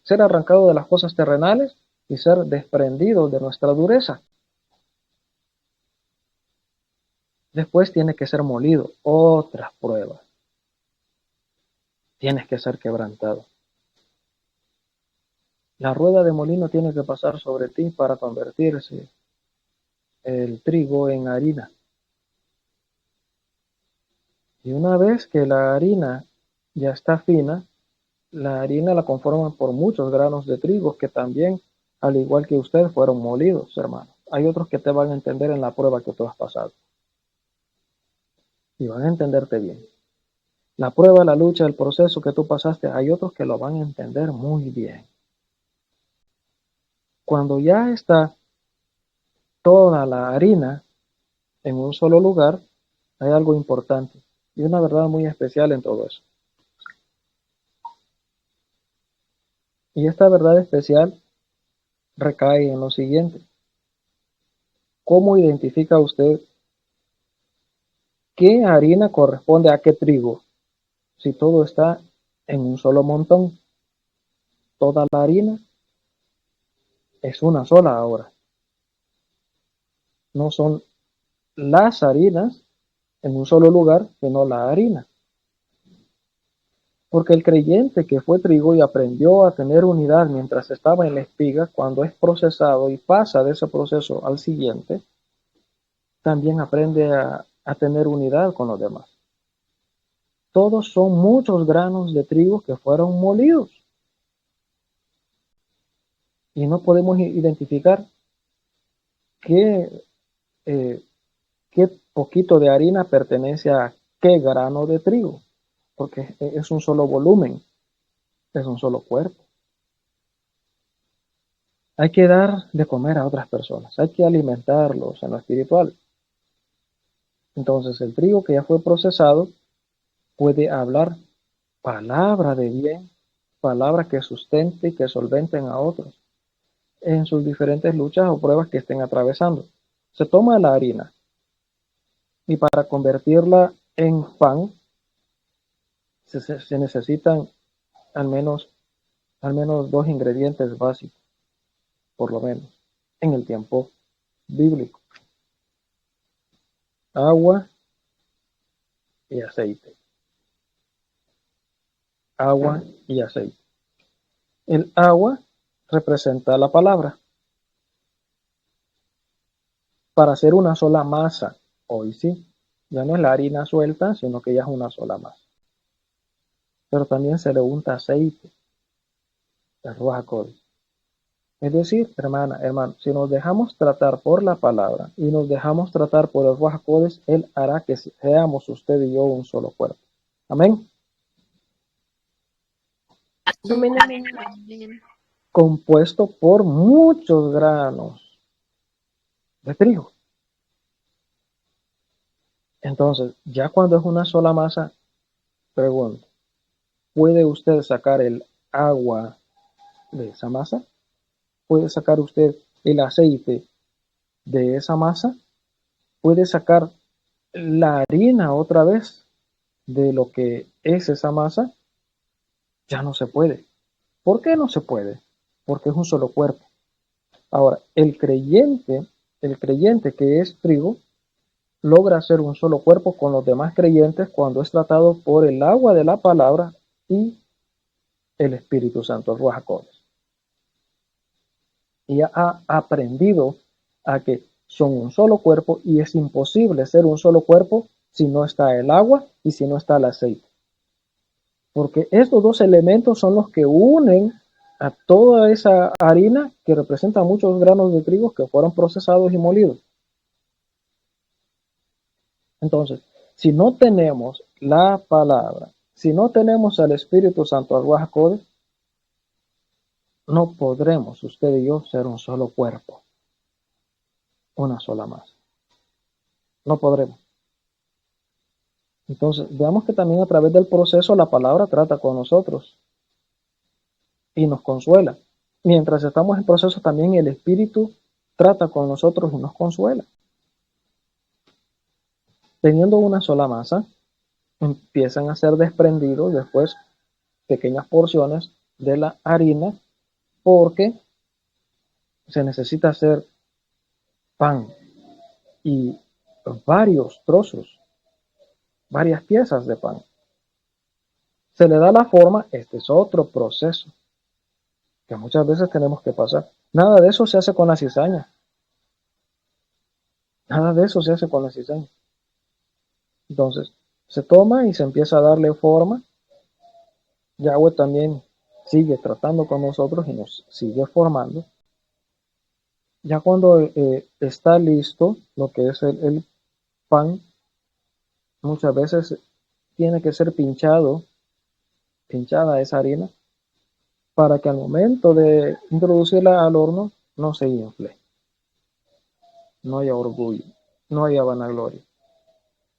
Ser arrancado de las cosas terrenales y ser desprendido de nuestra dureza. Después tiene que ser molido. Otras pruebas. Tienes que ser quebrantado. La rueda de molino tiene que pasar sobre ti para convertirse el trigo en harina. Y una vez que la harina ya está fina, la harina la conforman por muchos granos de trigo que también, al igual que usted, fueron molidos, hermano. Hay otros que te van a entender en la prueba que tú has pasado. Y van a entenderte bien. La prueba, la lucha, el proceso que tú pasaste, hay otros que lo van a entender muy bien. Cuando ya está toda la harina en un solo lugar, hay algo importante y una verdad muy especial en todo eso. Y esta verdad especial recae en lo siguiente. ¿Cómo identifica usted qué harina corresponde a qué trigo? Si todo está en un solo montón, toda la harina es una sola ahora. No son las harinas en un solo lugar, sino la harina. Porque el creyente que fue trigo y aprendió a tener unidad mientras estaba en la espiga, cuando es procesado y pasa de ese proceso al siguiente, también aprende a tener unidad con los demás. Todos son muchos granos de trigo que fueron molidos. Y no podemos identificar qué poquito de harina pertenece a qué grano de trigo, porque es un solo volumen, es un solo cuerpo. Hay que dar de comer a otras personas, hay que alimentarlos en lo espiritual. Entonces el trigo que ya fue procesado puede hablar palabra de bien, palabra que sustente y que solventen a otros en sus diferentes luchas o pruebas que estén atravesando. Se toma la harina y para convertirla en pan se necesitan al menos 2 ingredientes básicos, por lo menos, en el tiempo bíblico. Agua y aceite. Agua y aceite. El agua representa la palabra. Para hacer una sola masa, hoy sí, ya no es la harina suelta, sino que ya es una sola masa. Pero también se le unta aceite, el Ruach HaKodesh. Es decir, hermano, si nos dejamos tratar por la palabra y nos dejamos tratar por el Ruach HaKodesh, Él hará que seamos usted y yo un solo cuerpo. Amén. Amén, amén. Compuesto por muchos granos de trigo. Entonces, ya cuando es una sola masa, pregunto, ¿puede usted sacar el agua de esa masa? ¿Puede sacar usted el aceite de esa masa? ¿Puede sacar la harina otra vez de lo que es esa masa? Ya no se puede. ¿Por qué no se puede? Porque es un solo cuerpo. Ahora, el creyente que es trigo, logra ser un solo cuerpo con los demás creyentes cuando es tratado por el agua de la palabra y el Espíritu Santo, el Ruach HaKodesh. Y ha aprendido a que son un solo cuerpo y es imposible ser un solo cuerpo si no está el agua y si no está el aceite. Porque estos 2 elementos son los que unen a toda esa harina que representa muchos granos de trigo que fueron procesados y molidos. Entonces, si no tenemos la palabra, si no tenemos al Espíritu Santo, al Ruach HaKodesh, no podremos usted y yo ser un solo cuerpo, una sola masa. No podremos. Entonces, veamos que también a través del proceso la palabra trata con nosotros y nos consuela. Mientras estamos en proceso, también el Espíritu trata con nosotros y nos consuela. Teniendo una sola masa, empiezan a ser desprendidos después pequeñas porciones de la harina porque se necesita hacer pan y varios trozos, varias piezas de pan. Se le da la forma, este es otro proceso que muchas veces tenemos que pasar. Nada de eso se hace con la cizaña. Nada de eso se hace con la cizaña. Entonces, se toma y se empieza a darle forma. Yahweh también sigue tratando con nosotros y nos sigue formando. Ya cuando está listo lo que es el pan, muchas veces tiene que ser pinchada esa harina para que al momento de introducirla al horno no se infle, no haya orgullo, no haya vanagloria.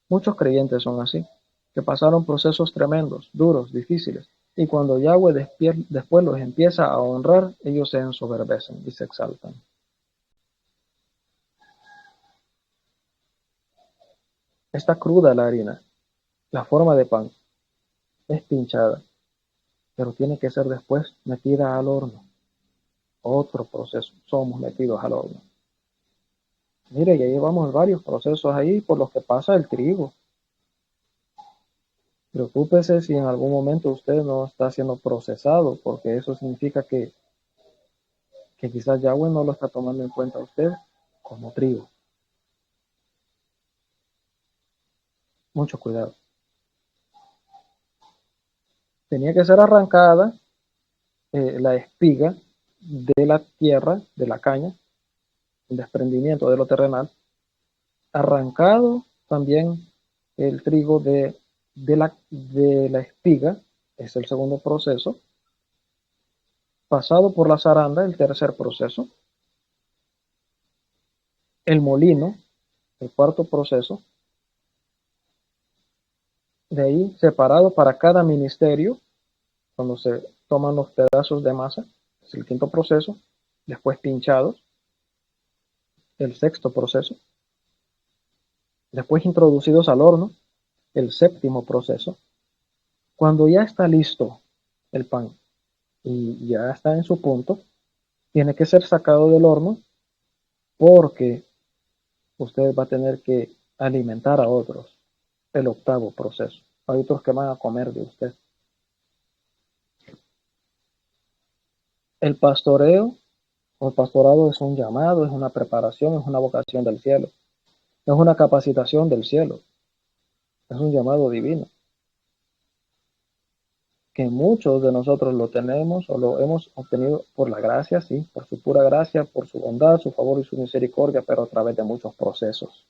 Muchos creyentes son así, que pasaron procesos tremendos, duros, difíciles, y cuando Yahweh después los empieza a honrar, ellos se ensoberbecen y se exaltan. Está cruda la harina, la forma de pan es pinchada, pero tiene que ser después metida al horno. Otro proceso, somos metidos al horno. Mire, ya llevamos varios procesos ahí por los que pasa el trigo. Preocúpese si en algún momento usted no está siendo procesado, porque eso significa que quizás Yahweh no lo está tomando en cuenta a usted como trigo. Mucho cuidado. Tenía que ser arrancada la espiga de la tierra, de la caña, el desprendimiento de lo terrenal, arrancado también el trigo de la espiga, es el segundo proceso, pasado por la zaranda, el tercer proceso, el molino, el cuarto proceso, de ahí separado para cada ministerio, cuando se toman los pedazos de masa, es el quinto proceso, después pinchados, el sexto proceso, después introducidos al horno, el séptimo proceso. Cuando ya está listo el pan y ya está en su punto, tiene que ser sacado del horno porque usted va a tener que alimentar a otros. El octavo proceso. Hay otros que van a comer de usted. El pastoreo o el pastorado es un llamado, es una preparación, es una vocación del cielo. Es una capacitación del cielo. Es un llamado divino. Que muchos de nosotros lo tenemos o lo hemos obtenido por la gracia, sí, por su pura gracia, por su bondad, su favor y su misericordia, pero a través de muchos procesos.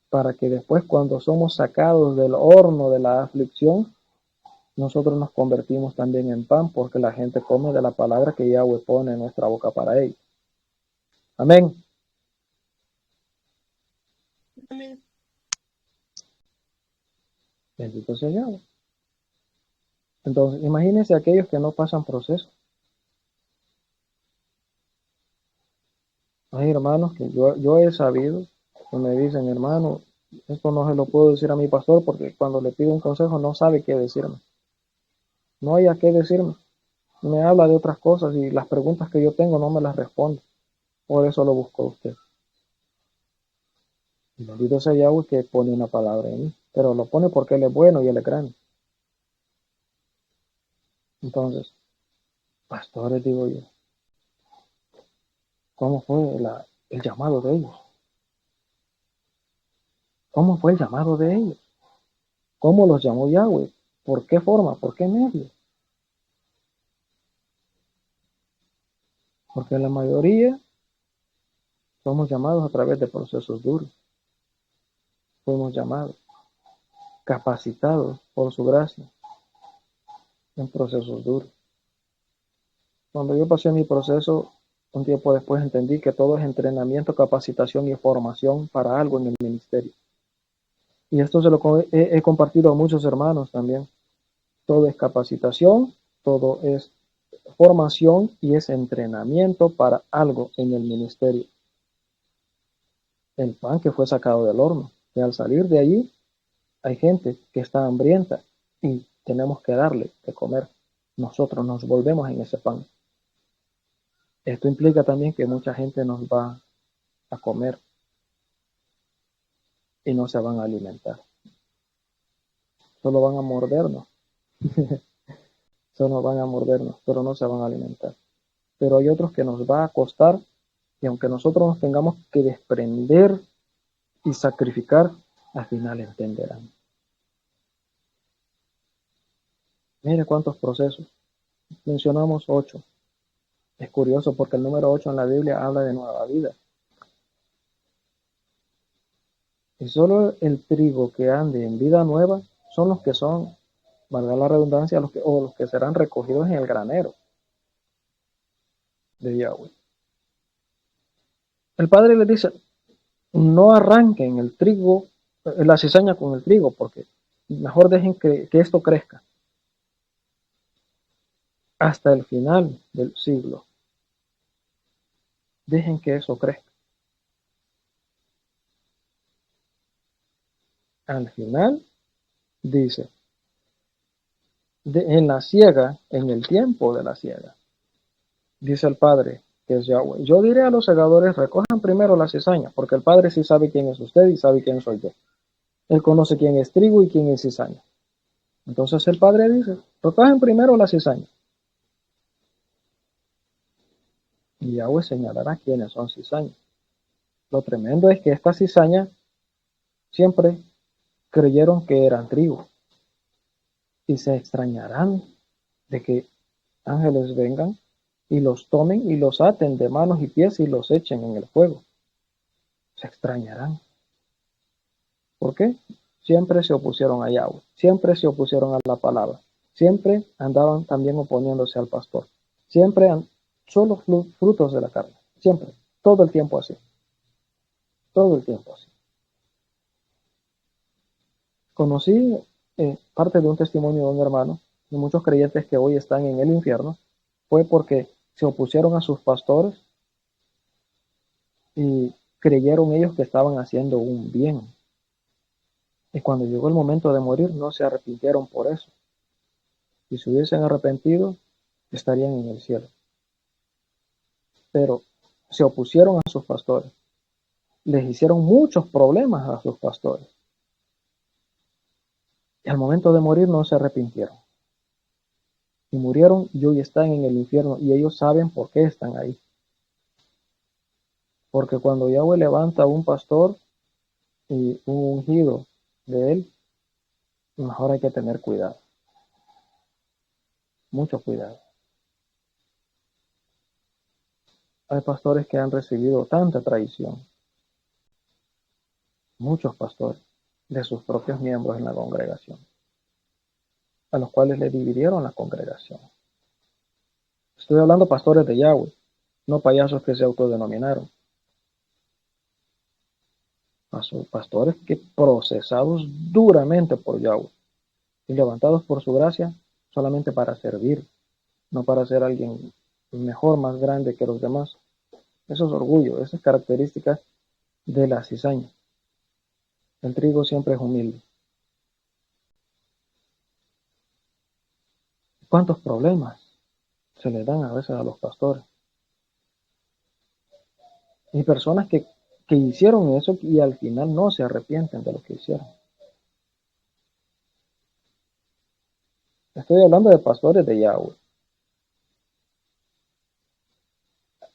Para que después cuando somos sacados del horno de la aflicción, nosotros nos convertimos también en pan, porque la gente come de la palabra que Yahweh pone en nuestra boca para ellos. Amén. Amén. Bendito sea Yahweh. Entonces, imagínense aquellos que no pasan proceso. Hay hermanos que yo he sabido que me dicen, hermano, esto no se lo puedo decir a mi pastor porque cuando le pido un consejo no sabe qué decirme. No hay a qué decirme. Me habla de otras cosas y las preguntas que yo tengo no me las responde. Por eso lo busco a usted. Y bendito sea Yahweh que pone una palabra en mí. Pero lo pone porque Él es bueno y Él es grande. Entonces, pastores, digo yo, ¿cómo fue el llamado de ellos? ¿Cómo fue el llamado de ellos? ¿Cómo los llamó Yahweh? ¿Por qué forma? ¿Por qué medio? Porque la mayoría somos llamados a través de procesos duros. Fuimos llamados, capacitados por su gracia en procesos duros. Cuando yo pasé mi proceso, un tiempo después entendí que todo es entrenamiento, capacitación y formación para algo en el ministerio. Y esto se lo he compartido a muchos hermanos también. Todo es capacitación, todo es formación y es entrenamiento para algo en el ministerio. El pan que fue sacado del horno, y al salir de allí hay gente que está hambrienta y tenemos que darle de comer. Nosotros nos volvemos en ese pan. Esto implica también que mucha gente nos va a comer y no se van a alimentar. Solo van a mordernos. Solo van a mordernos, pero no se van a alimentar. Pero hay otros que nos va a costar y aunque nosotros nos tengamos que desprender y sacrificar, al final entenderán. Mire cuántos procesos. Mencionamos 8. Es curioso porque el número 8 en la Biblia habla de nueva vida. Y solo el trigo que ande en vida nueva son los que son, valga la redundancia, los que serán recogidos en el granero de Yahweh. El Padre les dice, no arranquen el trigo, la cizaña con el trigo, porque mejor dejen que esto crezca hasta el final del siglo. Dejen que eso crezca. Al final, dice, en la siega, en el tiempo de la siega, dice el Padre, que es Yahweh, yo diré a los segadores, recojan primero la cizaña, porque el Padre sí sabe quién es usted y sabe quién soy yo. Él conoce quién es trigo y quién es cizaña. Entonces el Padre dice, recojan primero la cizaña. Y Yahweh señalará quiénes son cizañas. Lo tremendo es que esta cizaña siempre creyeron que eran trigo. Y se extrañarán de que ángeles vengan y los tomen y los aten de manos y pies y los echen en el fuego. Se extrañarán. ¿Por qué? Siempre se opusieron a Yahweh, siempre se opusieron a la palabra, siempre andaban también oponiéndose al pastor, siempre solo frutos de la carne, siempre, todo el tiempo así, todo el tiempo así. Conocí parte de un testimonio de un hermano, de muchos creyentes que hoy están en el infierno, fue porque se opusieron a sus pastores y creyeron ellos que estaban haciendo un bien. Y cuando llegó el momento de morir, no se arrepintieron por eso. Si se hubiesen arrepentido, estarían en el cielo. Pero se opusieron a sus pastores. Les hicieron muchos problemas a sus pastores. Y al momento de morir no se arrepintieron. Y murieron y hoy están en el infierno. Y ellos saben por qué están ahí. Porque cuando Yahweh levanta a un pastor y un ungido de él, mejor hay que tener cuidado. Mucho cuidado. Hay pastores que han recibido tanta traición. Muchos pastores de sus propios miembros en la congregación, a los cuales le dividieron la congregación. Estoy hablando pastores de Yahweh, no payasos que se autodenominaron. Pastores que procesados duramente por Yahweh y levantados por su gracia solamente para servir, no para ser alguien mejor, más grande que los demás. Eso es orgullo, esa es característica de la cizaña. El trigo siempre es humilde. ¿Cuántos problemas se le dan a veces a los pastores? Y personas que hicieron eso y al final no se arrepienten de lo que hicieron. Estoy hablando de pastores de Yahweh.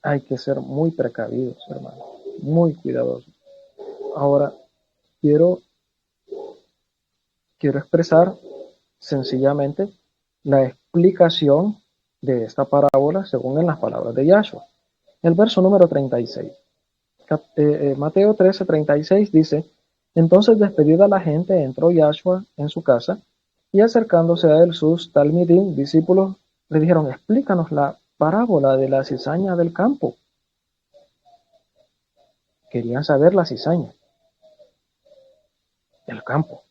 Hay que ser muy precavidos, hermano, muy cuidadosos. Ahora, quiero expresar sencillamente la explicación de esta parábola según en las palabras de Yahshua. El verso número 36. Mateo 13:36 dice, entonces despedida la gente, entró Yahshua en su casa y acercándose a él sus talmidim, discípulos, le dijeron, explícanos la parábola de la cizaña del campo. Querían saber la cizaña del campo.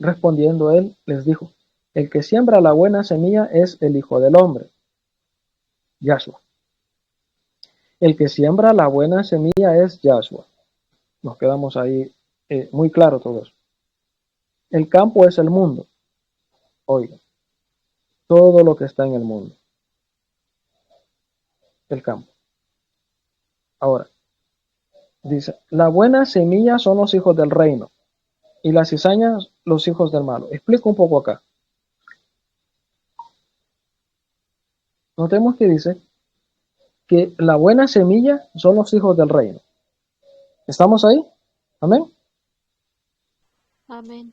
Respondiendo él, les dijo, El que siembra la buena semilla es el Hijo del Hombre, Yahshua. El que siembra la buena semilla es Yahshua. Nos quedamos ahí muy claro todo eso. El campo es el mundo. Oiga, todo lo que está en el mundo. El campo. Ahora, dice, la buena semilla son los hijos del reino y las cizañas los hijos del malo. Explico un poco acá. Notemos que dice que la buena semilla son los hijos del reino. ¿Estamos ahí? Amén. Amén.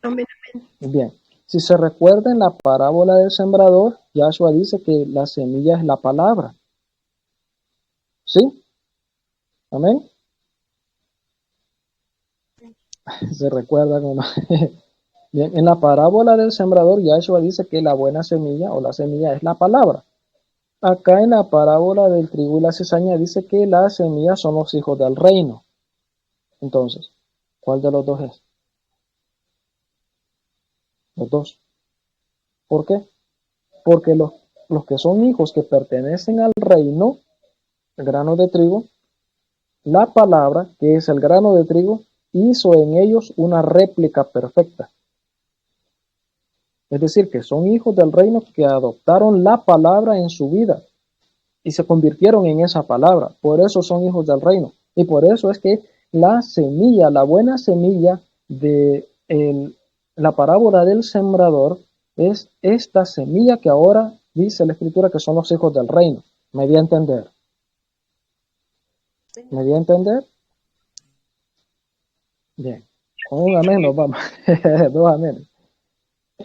Bien. Si se recuerda en la parábola del sembrador, Yahshua dice que la semilla es la palabra. ¿Sí? Amén. Se recuerda como... Bien, en la parábola del sembrador, Yahshua dice que la buena semilla o la semilla es la palabra. Acá en la parábola del trigo y la cizaña dice que las semillas son los hijos del reino. Entonces, ¿cuál de los dos es? Los dos. ¿Por qué? Porque los que son hijos que pertenecen al reino, el grano de trigo, la palabra, que es el grano de trigo, hizo en ellos una réplica perfecta. Es decir, que son hijos del reino que adoptaron la palabra en su vida y se convirtieron en esa palabra. Por eso son hijos del reino. Y por eso es que la semilla, la buena semilla de la parábola del sembrador es esta semilla que ahora dice la Escritura que son los hijos del reino. ¿Me di a entender? ¿Me di a entender? Bien. Con un amén nos vamos. Dos amén.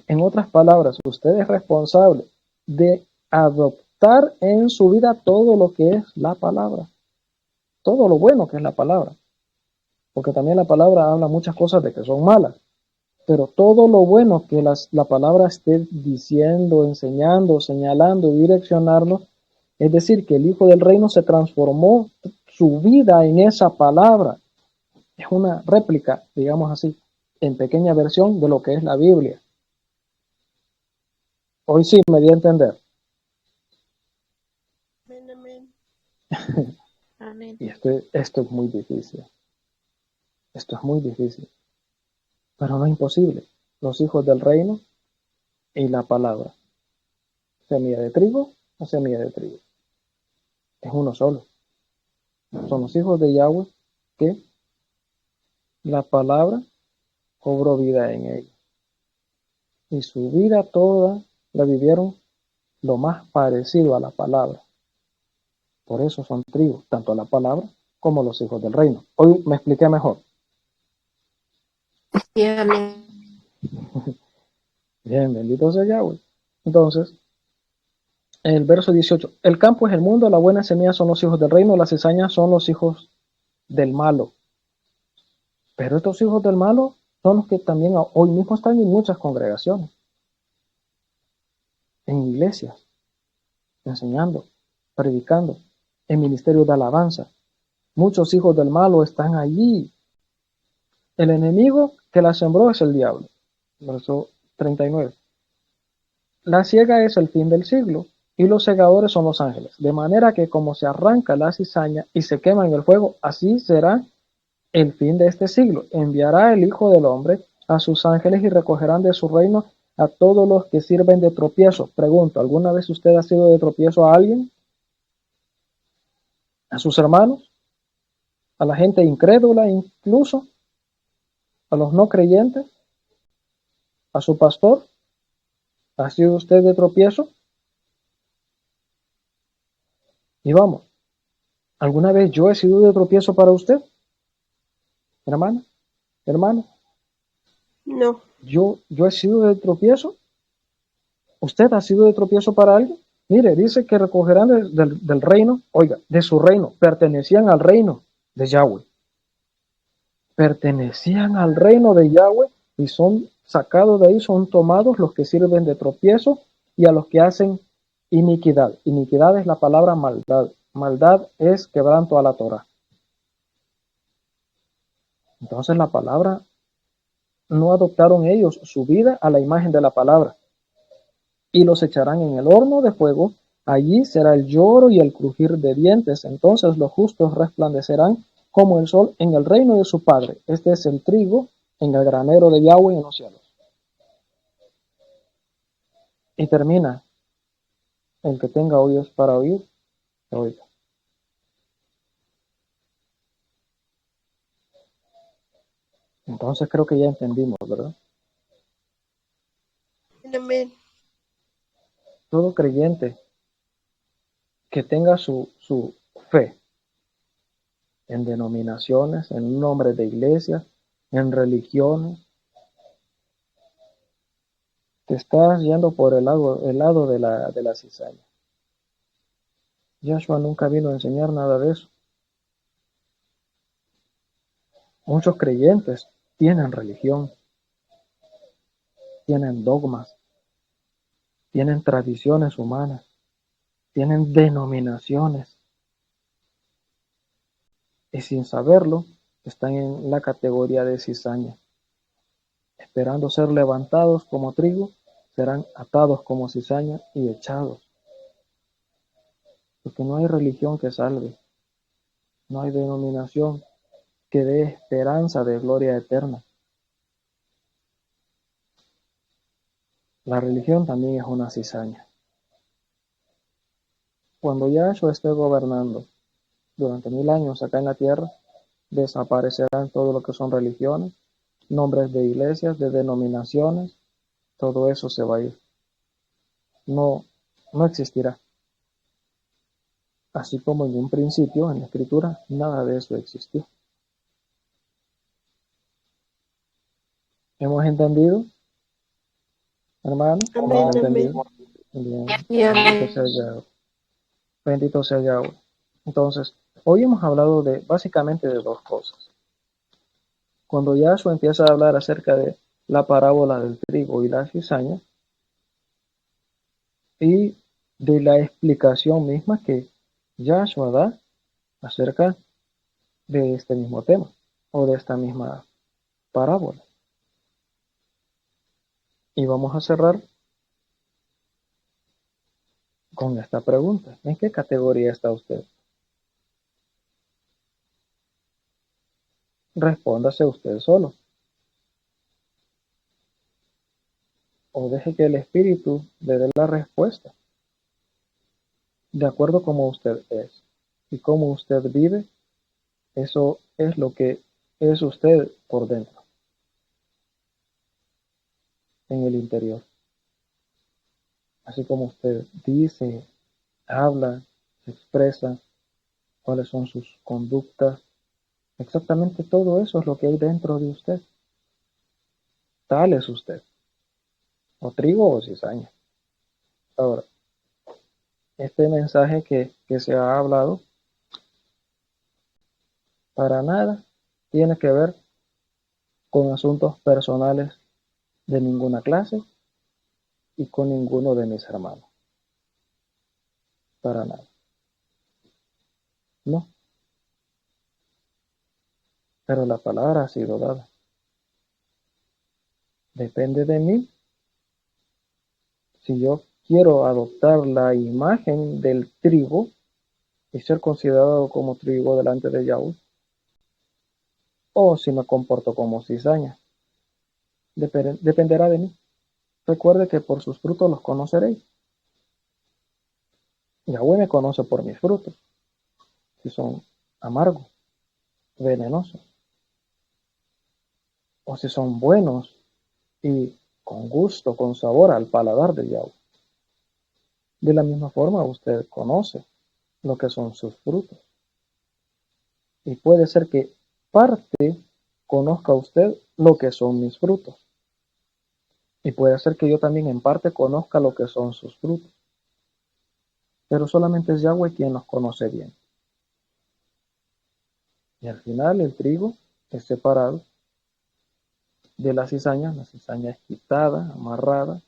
En otras palabras, usted es responsable de adoptar en su vida todo lo que es la palabra. Todo lo bueno que es la palabra. Porque también la palabra habla muchas cosas de que son malas. Pero todo lo bueno que la palabra esté diciendo, enseñando, señalando, direccionarnos, es decir, que el Hijo del Reino se transformó su vida en esa palabra. Es una réplica, digamos así, en pequeña versión de lo que es la Biblia. Hoy sí me di a entender. Amén. Y esto es muy difícil. Esto es muy difícil. Pero no es imposible. Los hijos del reino y la palabra. Semilla de trigo o semilla de trigo. Es uno solo. Son los hijos de Yahweh que la palabra cobró vida en ellos. Y su vida toda la vivieron lo más parecido a la palabra. Por eso son trigo, tanto la palabra como los hijos del reino. Hoy me expliqué mejor. Sí, amén. Bien, bendito sea Yahweh. Entonces, el verso 18. El campo es el mundo, la buena semilla son los hijos del reino, las cizañas son los hijos del malo. Pero estos hijos del malo son los que también hoy mismo están en muchas congregaciones, en iglesias, enseñando, predicando, en ministerios de alabanza. Muchos hijos del malo están allí. El enemigo que la sembró es el diablo. Verso 39. La siega es el fin del siglo, y los segadores son los ángeles. De manera que como se arranca la cizaña y se quema en el fuego, así será el fin de este siglo. Enviará el Hijo del Hombre a sus ángeles y recogerán de su reino a todos los que sirven de tropiezo. Pregunto, ¿alguna vez usted ha sido de tropiezo a alguien? ¿A sus hermanos? ¿A la gente incrédula incluso? ¿A los no creyentes? ¿A su pastor? ¿Ha sido usted de tropiezo? Y vamos, ¿alguna vez yo he sido de tropiezo para usted? Hermana, hermano, No. yo he sido de tropiezo. ¿Usted ha sido de tropiezo para alguien? Mire, dice que recogerán del reino, oiga, de su reino, pertenecían al reino de Yahweh. Pertenecían al reino de Yahweh y son sacados de ahí, son tomados los que sirven de tropiezo y a los que hacen iniquidad. Iniquidad es la palabra maldad. Maldad es quebranto a la Torah. Entonces la palabra, no adoptaron ellos su vida a la imagen de la palabra. y los echarán en el horno de fuego. Allí será el lloro y el crujir de dientes. Entonces los justos resplandecerán como el sol en el reino de su Padre. Este es el trigo en el granero de Yahweh en los cielos. Y termina: el que tenga oídos para oír, que oiga. Entonces creo que ya entendimos, ¿verdad? Amén. Todo creyente que tenga su fe en denominaciones, en nombres de iglesias, en religiones, te estás yendo por el lado de la cizaña. Yahshua nunca vino a enseñar nada de eso. Muchos creyentes tienen religión, tienen dogmas, tienen tradiciones humanas, tienen denominaciones, y sin saberlo están en la categoría de cizaña. Esperando ser levantados como trigo, serán atados como cizaña y echados. Porque no hay religión que salve, no hay denominación que dé esperanza de gloria eterna. La religión también es una cizaña. Cuando Yahshua esté gobernando durante 1000 años acá en la tierra, desaparecerán todo lo que son religiones, nombres de iglesias, de denominaciones, todo eso se va a ir. No, no existirá. Así como en un principio, en la Escritura, nada de eso existió. ¿Hemos entendido, hermano? Amén, ¿Hemos amén. entendido? Bien. Y amén. Bendito sea Yahweh. Bendito sea Yahweh. Entonces, hoy hemos hablado básicamente de dos cosas. Cuando Yahshua empieza a hablar acerca de la parábola del trigo y la cizaña, y de la explicación misma que Yahshua da acerca de este mismo tema o de esta misma parábola. Y vamos a cerrar con esta pregunta: ¿en qué categoría está usted? Respóndase usted solo, o deje que el Espíritu le dé la respuesta de acuerdo como usted es y cómo usted vive. Eso es lo que es usted por dentro, en el interior. Así como usted dice, habla, se expresa, cuáles son sus conductas, exactamente todo eso es lo que hay dentro de usted. Tal es usted, o trigo o cizaña. Ahora, este mensaje que se ha hablado para nada tiene que ver con asuntos personales de ninguna clase y con ninguno de mis hermanos. Para nada. No. Pero la palabra ha sido dada. Depende de mí si yo quiero adoptar la imagen del trigo y ser considerado como trigo delante de Yahweh, o si me comporto como cizaña. Dependerá de mí. Recuerde que por sus frutos los conoceréis. Yahweh me conoce por mis frutos, si son amargos, venenosos, o si son buenos y con gusto, con sabor al paladar de Yahweh. De la misma forma, usted conoce lo que son sus frutos. Y puede ser que parte conozca usted lo que son mis frutos. Y puede ser que yo también en parte conozca lo que son sus frutos. Pero solamente es Yahweh quien los conoce bien. Y al final el trigo es separado de la cizaña es quitada, amarrada,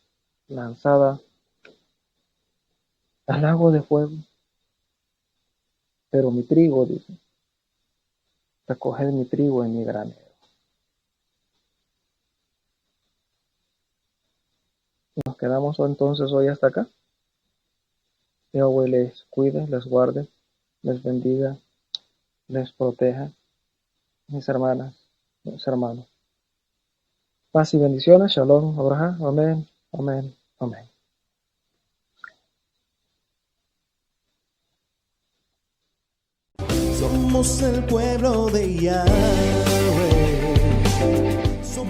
lanzada al lago de fuego. Pero mi trigo, dice, recoged mi trigo en mi granero. Nos quedamos entonces hoy hasta acá. Yahweh les cuide, les guarde, les bendiga, les proteja, mis hermanas, mis hermanos. Paz y bendiciones. Shalom, Abraham. Amén, amén, amén. Somos el pueblo de Yahweh.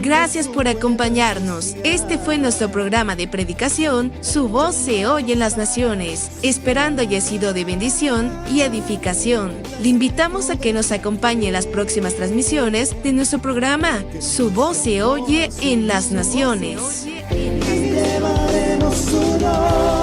Gracias por acompañarnos. Este fue nuestro programa de predicación, Su voz se oye en las naciones, esperando haya sido de bendición y edificación. Le invitamos a que nos acompañe en las próximas transmisiones de nuestro programa, Su voz se oye en las naciones. Llevaremos su nombre.